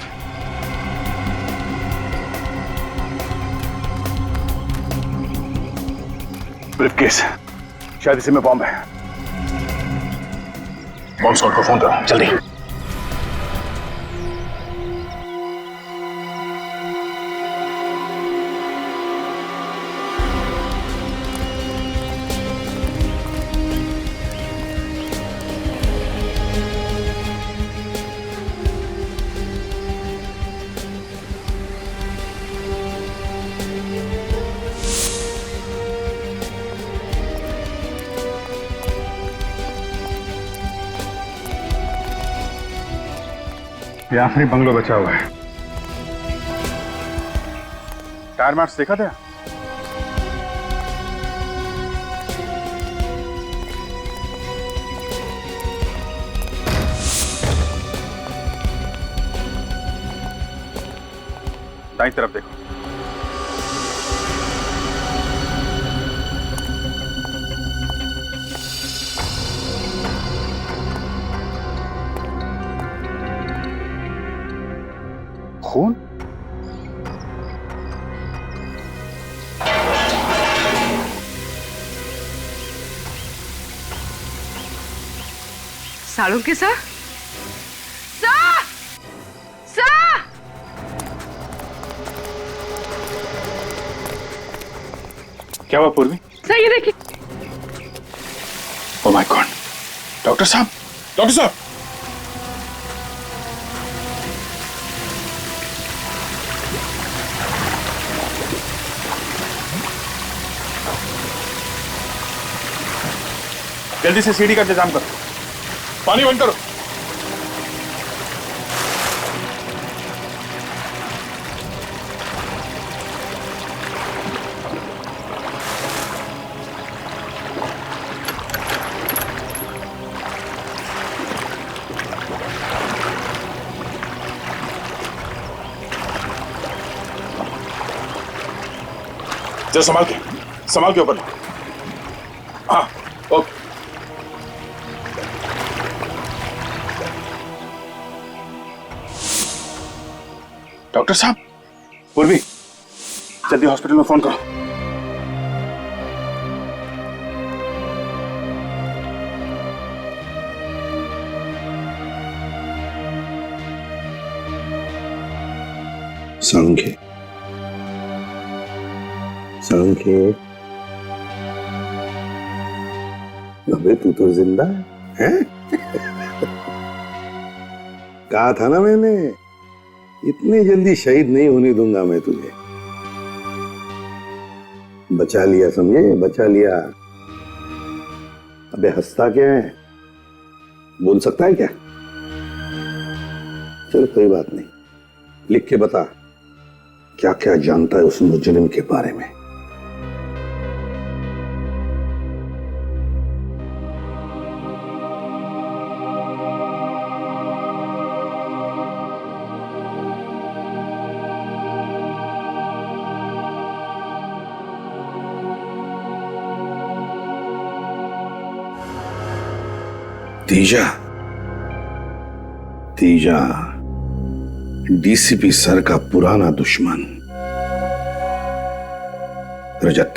ब्रीफकेस, शायद इसी में बॉम्ब है। बॉम्ब स्क्वाड को फोन करो जल्दी। ये आखिरी बंगलो बचा हुआ है। टायर मार्क्स देखा था? दाईं तरफ देखो। खून? साड़ू के साथ? क्या हुआ पूर्वी? सही देखिए। ओह माय गॉड, डॉक्टर साहब, डॉक्टर साहब। जल्दी से सीढ़ी का इंतजाम करो। पानी बंद करो। जरा संभाल के ऊपर। हाँ, ओके। डॉक्टर साहब, पूर्वी, जल्दी हॉस्पिटल में फोन करो। सालुंखे, अबे तू तो जिंदा है? कहा था ना मैंने, इतनी जल्दी शहीद नहीं होने दूंगा मैं तुझे। बचा लिया, समझे? बचा लिया। अबे हंसता क्या है? बोल सकता है क्या? चल कोई बात नहीं, लिख के बता क्या क्या जानता है उस मुजरिम के बारे में। तीजा डीसीपी सर का पुराना दुश्मन। रजत,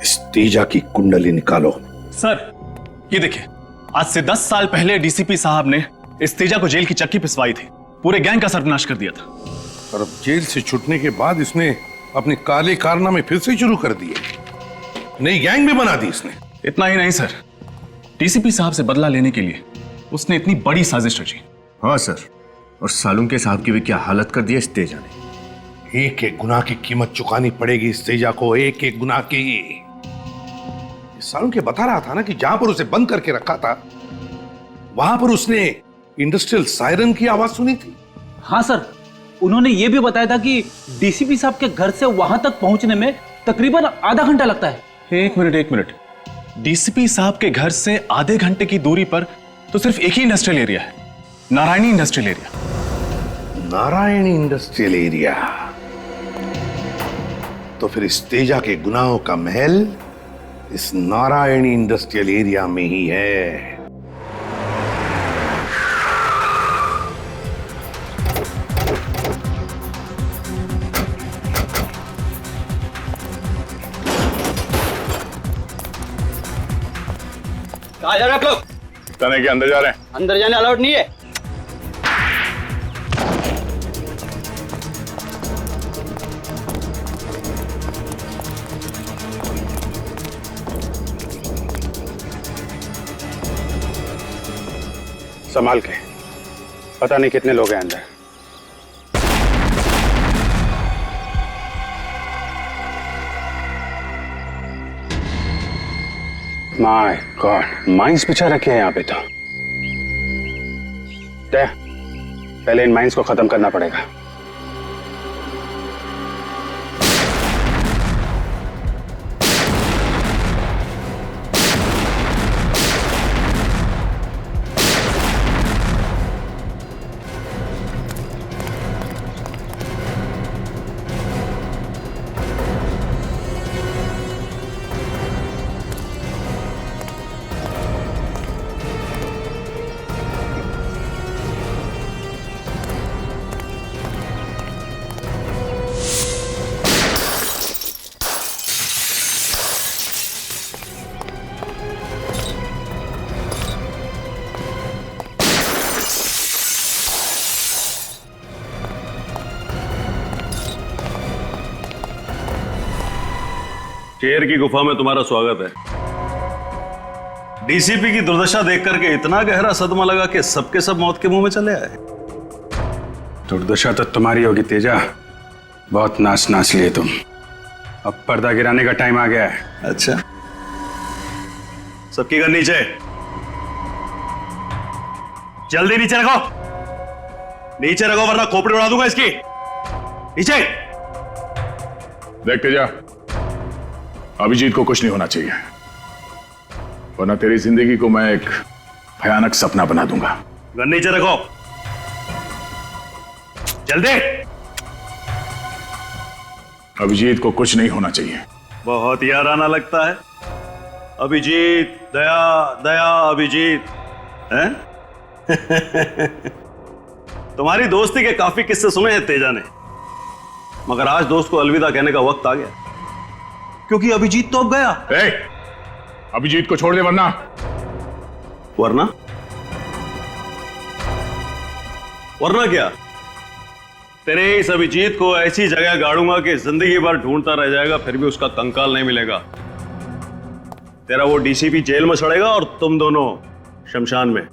इस तीजा की कुंडली निकालो। सर, ये देखिए, आज से 10 साल पहले डीसीपी साहब ने इस तेजा को जेल की चक्की पिसवाई थी। पूरे गैंग का सर्वनाश कर दिया था। और अब जेल से छूटने के बाद इसने अपने काले कारनामे फिर से शुरू कर दिए। नई गैंग भी बना दी इसने। इतना ही नहीं सर, डीसीपी साहब से बदला लेने के लिए उसने इतनी बड़ी साजिश रची। हाँ सर, और सालुंखे साहब की भी क्या हालत कर दी इस तेजा ने। एक एक गुनाह की कीमत चुकानी पड़ेगी इस तेजा को, एक एक गुनाह की। सालुंखे बता रहा था ना कि जहां पर उसे बंद करके रखा था वहां पर उसने इंडस्ट्रियल सायरन की आवाज सुनी थी। हाँ सर, उन्होंने ये भी बताया था कि डीसीपी साहब के घर से वहां तक पहुंचने में तकरीबन आधा घंटा लगता है। एक मिनट, डीसीपी साहब के घर से आधे घंटे की दूरी पर तो सिर्फ एक ही इंडस्ट्रियल एरिया है, Narayani industrial area. Narayani industrial area? तो फिर इस तेजा के गुनाहों का महल इस नारायणी इंडस्ट्रियल एरिया में ही है। कहाँ जा रहे आप लोग? तने के अंदर जा रहे हैं। अंदर जाने अलाउड नहीं है। संभाल के, पता नहीं कितने लोग हैं अंदर। माय गॉड, माइंस बिछा रखे हैं यहाँ पे तो। पहले इन माइंस को खत्म करना पड़ेगा। शेर की गुफा में तुम्हारा स्वागत है। डीसीपी की दुर्दशा देख करके इतना गहरा सदमा लगा कि सबके सब मौत के मुंह में चले आए। दुर्दशा तो तुम्हारी होगी तेजा, बहुत नाच नाच लिए तुम। अब पर्दा गिराने का टाइम आ गया है। अच्छा, सबकी गन नीचे, जल्दी नीचे रखो, नीचे रखो वरना खोपड़ी उड़ा दूंगा इसकी। नीचे देख तेजा, अभिजीत को कुछ नहीं होना चाहिए, वरना तेरी जिंदगी को मैं एक भयानक सपना बना दूंगा। गन नीचे रखो, जल्दी। अभिजीत को कुछ नहीं होना चाहिए। बहुत याराना लगता है। अभिजीत, दया दया अभिजीत, हैं? तुम्हारी दोस्ती के काफी किस्से सुने हैं तेजा ने, मगर आज दोस्त को अलविदा कहने का वक्त आ गया, क्योंकि अभिजीत तो अब गया। अभिजीत को छोड़ दे, वरना वरना क्या? तेरे इस अभिजीत को ऐसी जगह गाड़ूंगा कि जिंदगी भर ढूंढता रह जाएगा, फिर भी उसका कंकाल नहीं मिलेगा। तेरा वो डीसीपी जेल में सड़ेगा और तुम दोनों शमशान में।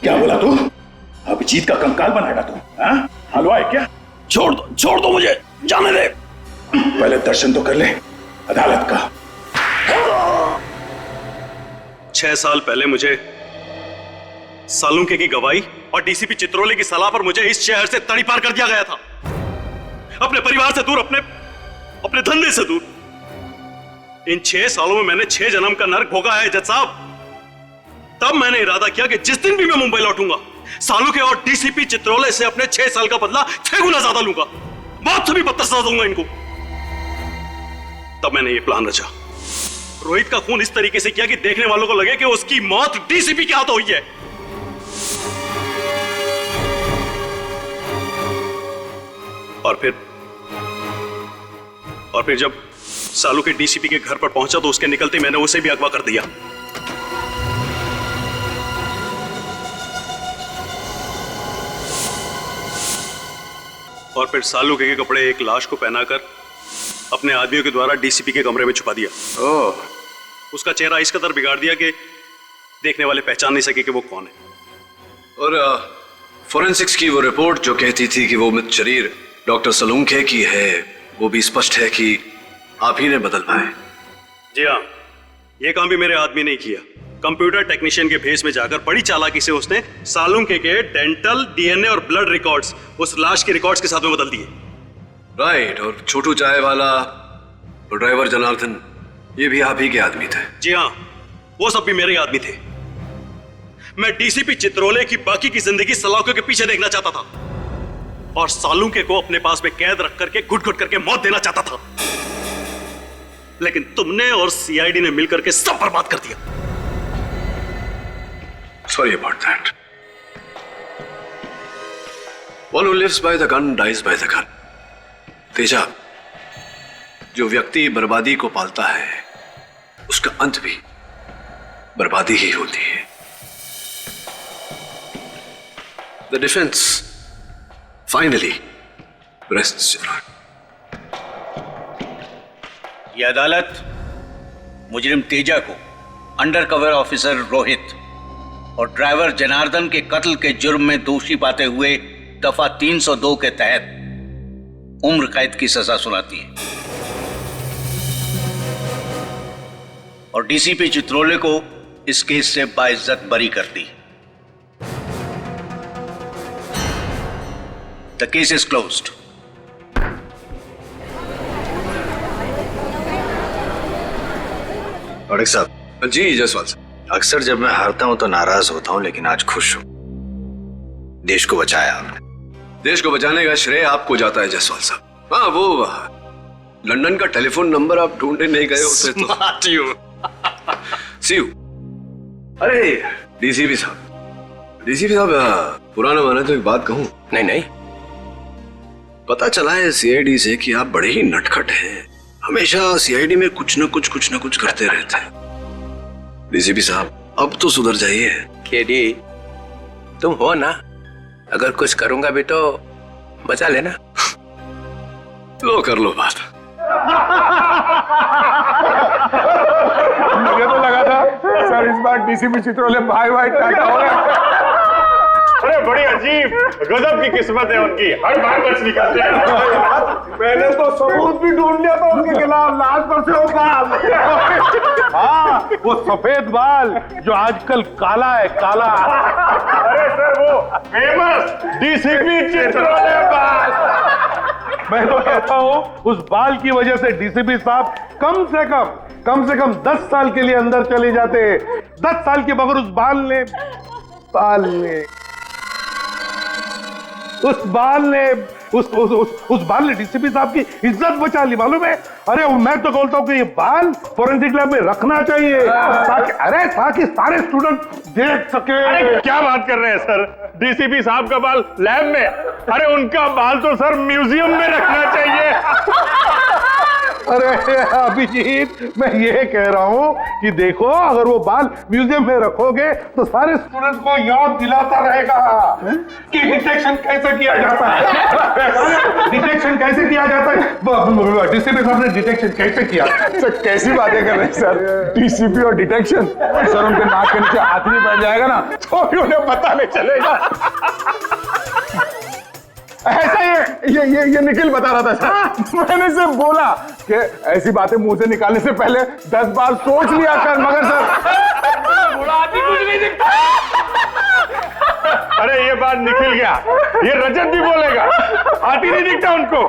क्या बोला तू? अभिजीत का कंकाल बनाएगा तू? हाँ? हलवा है क्या? छोड़ दो मुझे, जाने दे। पहले दर्शन तो कर ले अदालत का। 6 साल पहले मुझे सालुंके की गवाही और डीसीपी चित्रोले की सलाह पर मुझे इस शहर से तड़ीपार कर दिया गया था, अपने परिवार से दूर, अपने धंधे से दूर। इन 6 सालों में मैंने 6 जन्म का नर्क भोगा है जज साहब। तब मैंने इरादा किया कि जिस दिन भी मैं मुंबई लौटूंगा, सालुंके और डीसीपी चित्रोले से अपने 6 साल का बदला 6 गुना ज्यादा लूंगा, मौत से भी बदतर सजा दूंगा इनको। तब मैंने ये प्लान रचा, रोहित का खून इस तरीके से किया कि देखने वालों को लगे कि उसकी मौत डीसीपी के हाथों हुई है। और फिर जब सालुंके डीसीपी के घर पर पहुंचा तो उसके निकलते मैंने उसे भी अगवा कर दिया। और फिर सालुंके के कपड़े एक लाश को पहनाकर अपने आदमियों के द्वारा डीसीपी के कमरे में छुपा दिया। उसका चेहरा इस कदर बिगाड़ दिया कि देखने वाले पहचान नहीं सके कि वो कौन है। और फोरेंसिक्स की वो रिपोर्ट जो कहती थी कि वो मृत शरीर डॉक्टर सालुंके की है, वो भी स्पष्ट है कि आप ही ने बदल पाए। जी हाँ, ये काम भी मेरे आदमी ने किया। कंप्यूटर टेक्नीशियन के भेस में जाकर बड़ी चालाकी से उसने सालुंके के डेंटल, डीएनए और ब्लड रिकॉर्ड्स उस लाश के रिकॉर्ड्स के साथ में बदल दिए। राइट, और छोटू चाय वाला और ड्राइवर जनार्दन, ये भी आप ही के आदमी थे? जी हाँ, वो सब भी मेरे ही आदमी थे। मैं डीसीपी चित्रोले की बाकी की जिंदगी सलाखों के पीछे देखना चाहता था और सालुंके को अपने पास में कैद रख करके घुट घुट करके मौत देना चाहता था, लेकिन तुमने और सीआईडी ने मिलकर के सब बर्बाद कर दिया। Sorry about that. One who lives by the gun dies by the gun. Teja, जो व्यक्ति बर्बादी को पालता है उसका अंत भी बर्बादी ही होती है। The defense finally rests your hand. यह अदालत मुजरिम तेजा को अंडरकवर ऑफिसर रोहित और ड्राइवर जनार्दन के कत्ल के जुर्म में दोषी पाते हुए दफा 302 के तहत उम्र कैद की सजा सुनाती है और डीसीपी चित्रोले को इस केस से बाइज्जत बरी करती है। The case is closed. औरक साहब। जी जायसवाल साहब। अक्सर जब मैं हारता हूं तो नाराज होता हूं, लेकिन आज खुश हूं। देश को बचाया आपने। देश को बचाने का श्रेय आपको जाता है जायसवाल साहब। हाँ, वो लंदन का टेलीफोन नंबर आप ढूंढने नहीं गए होते तो। सी यू। अरे डीसीपी साहब, पुराना माना तो एक बात कहूं? नहीं नहीं, पता चला है सीआईडी से कि आप बड़े ही नटखट हैं, हमेशा सीआईडी में कुछ न कुछ करते रहते हैं। डीसीपी साहब, अब तो सुधर जाइए। केडी, तुम हो ना, अगर कुछ करूंगा भी तो बचा लेना। लो कर लो बात। मुझे तो लगा था सर इस बार डीसीपी चित्रोले भाई टाटा हो गए। अरे बड़ी अजीब गजब की किस्मत है उनकी, हर बार बच निकलते हैं। मैंने तो सबूत भी ढूंढ लिया था उनके खिलाफ, लाश पर से वो बाल। हाँ, वो सफेद बाल जो आजकल काला है, काला। अरे सर, वो फेमस डीसीपी चित्रोले बाल। मैं तो कहता हूँ उस बाल की वजह से डीसीपी साहब कम से कम 10 साल के लिए अंदर चले जाते। 10 साल के बगैर उस बाल ने उस बाल ने डीसीपी साहब की इज्जत बचा ली, मालूम है? अरे मैं तो बोलता हूँ कि ये बाल फोरेंसिक लैब में रखना चाहिए ताकि सारे स्टूडेंट देख सके। अरे क्या बात कर रहे हैं सर, डीसीपी साहब का बाल लैब में? अरे उनका बाल तो सर म्यूजियम में रखना चाहिए। अरे अभिजीत, मैं ये कह रहा हूँ कि देखो, अगर वो बाल म्यूजियम में रखोगे तो सारे स्टूडेंट्स को याद दिलाता रहेगा कि डिटेक्शन कैसे किया जाता है। डीसीपी साहब ने डिटेक्शन कैसे किया? सर कैसी बातें कर रहे हैं सर, डीसीपी और डिटेक्शन? सर उनके नाक के नीचे हाथ नहीं बैठ जाएगा ना तो भी उन्हें पता नहीं चलेगा। ऐसा ये निखिल बता रहा था सर। मैंने सिर्फ बोला कि ऐसी बातें मुंह से निकालने से पहले 10 बार सोच लिया कर, मगर सर बोला आदमी कुछ नहीं दिखता। अरे ये बात निकल गया, ये रजत भी बोलेगा, हाथी नहीं दिखता उनको।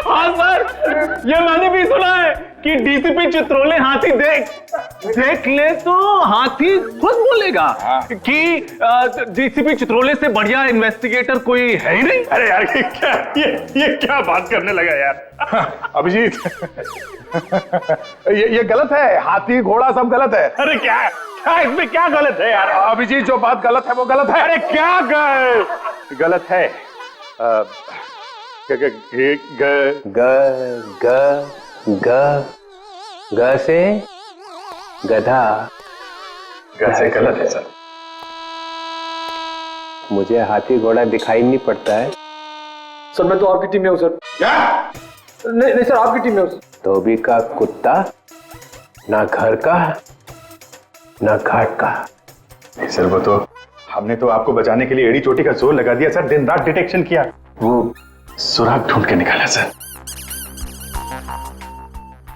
हाँ सर, ये मैंने भी सुना है कि डीसीपी चित्रोले हाथी देख ले तो हाथी खुद बोलेगा कि डीसीपी चित्रोले से बढ़िया इन्वेस्टिगेटर कोई है ही नहीं। अरे यार ये क्या बात करने लगा यार। अभिजीत, ये गलत है, हाथी घोड़ा सब गलत है। अरे क्या इसमें क्या गलत है यार? अभिजीत, जो बात गलत है वो गलत है। अरे क्या गलत है? ग से गधा। से गलत है सर। मुझे हाथी घोड़ा दिखाई नहीं पड़ता है। सर मैं तो आपकी टीम में हूँ सर। क्या? नहीं सर, आपकी टीम में हूँ। धोबी का कुत्ता, ना घर का ना घाट का। नहीं सर, वो तो हमने तो आपको बचाने के लिए एड़ी चोटी का जोर लगा दिया सर, दिन रात डिटेक्शन किया, वो सुराग ढूंढ के निकाला सर।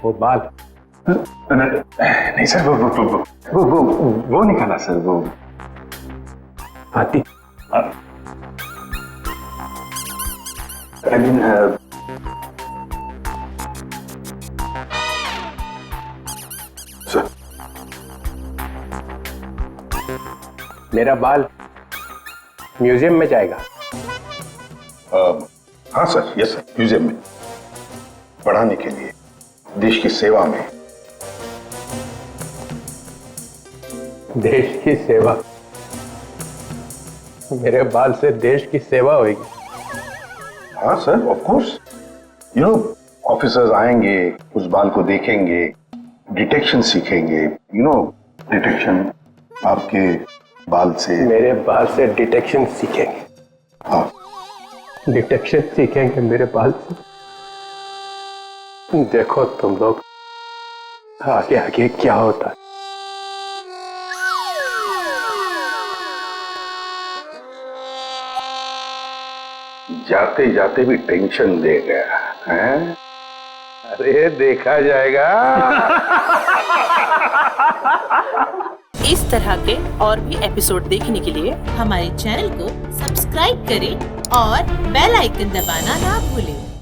वो बाल? नहीं सर, वो निकाला सर, वो हाथी। I mean, मेरा बाल म्यूजियम में जाएगा। हाँ सर, यस सर, म्यूजियम में पढ़ाने के लिए, देश की सेवा में। देश की सेवा? मेरे बाल से देश की सेवा होगी? हाँ sir, of course. You know, officers आएंगे, उस बाल को देखेंगे, डिटेक्शन सीखेंगे। यू नो, डिटेक्शन आपके बाल से। मेरे बाल से डिटेक्शन सीखेंगे? हाँ, डिटेक्शन सीखेंगे मेरे बाल से। देखो तुम लोग आगे आगे क्या होता है। जाते जाते भी टेंशन दे गया है। अरे देखा जाएगा। इस तरह के और भी एपिसोड देखने के लिए हमारे चैनल को सब्सक्राइब करें और बेल आइकन दबाना ना भूलें।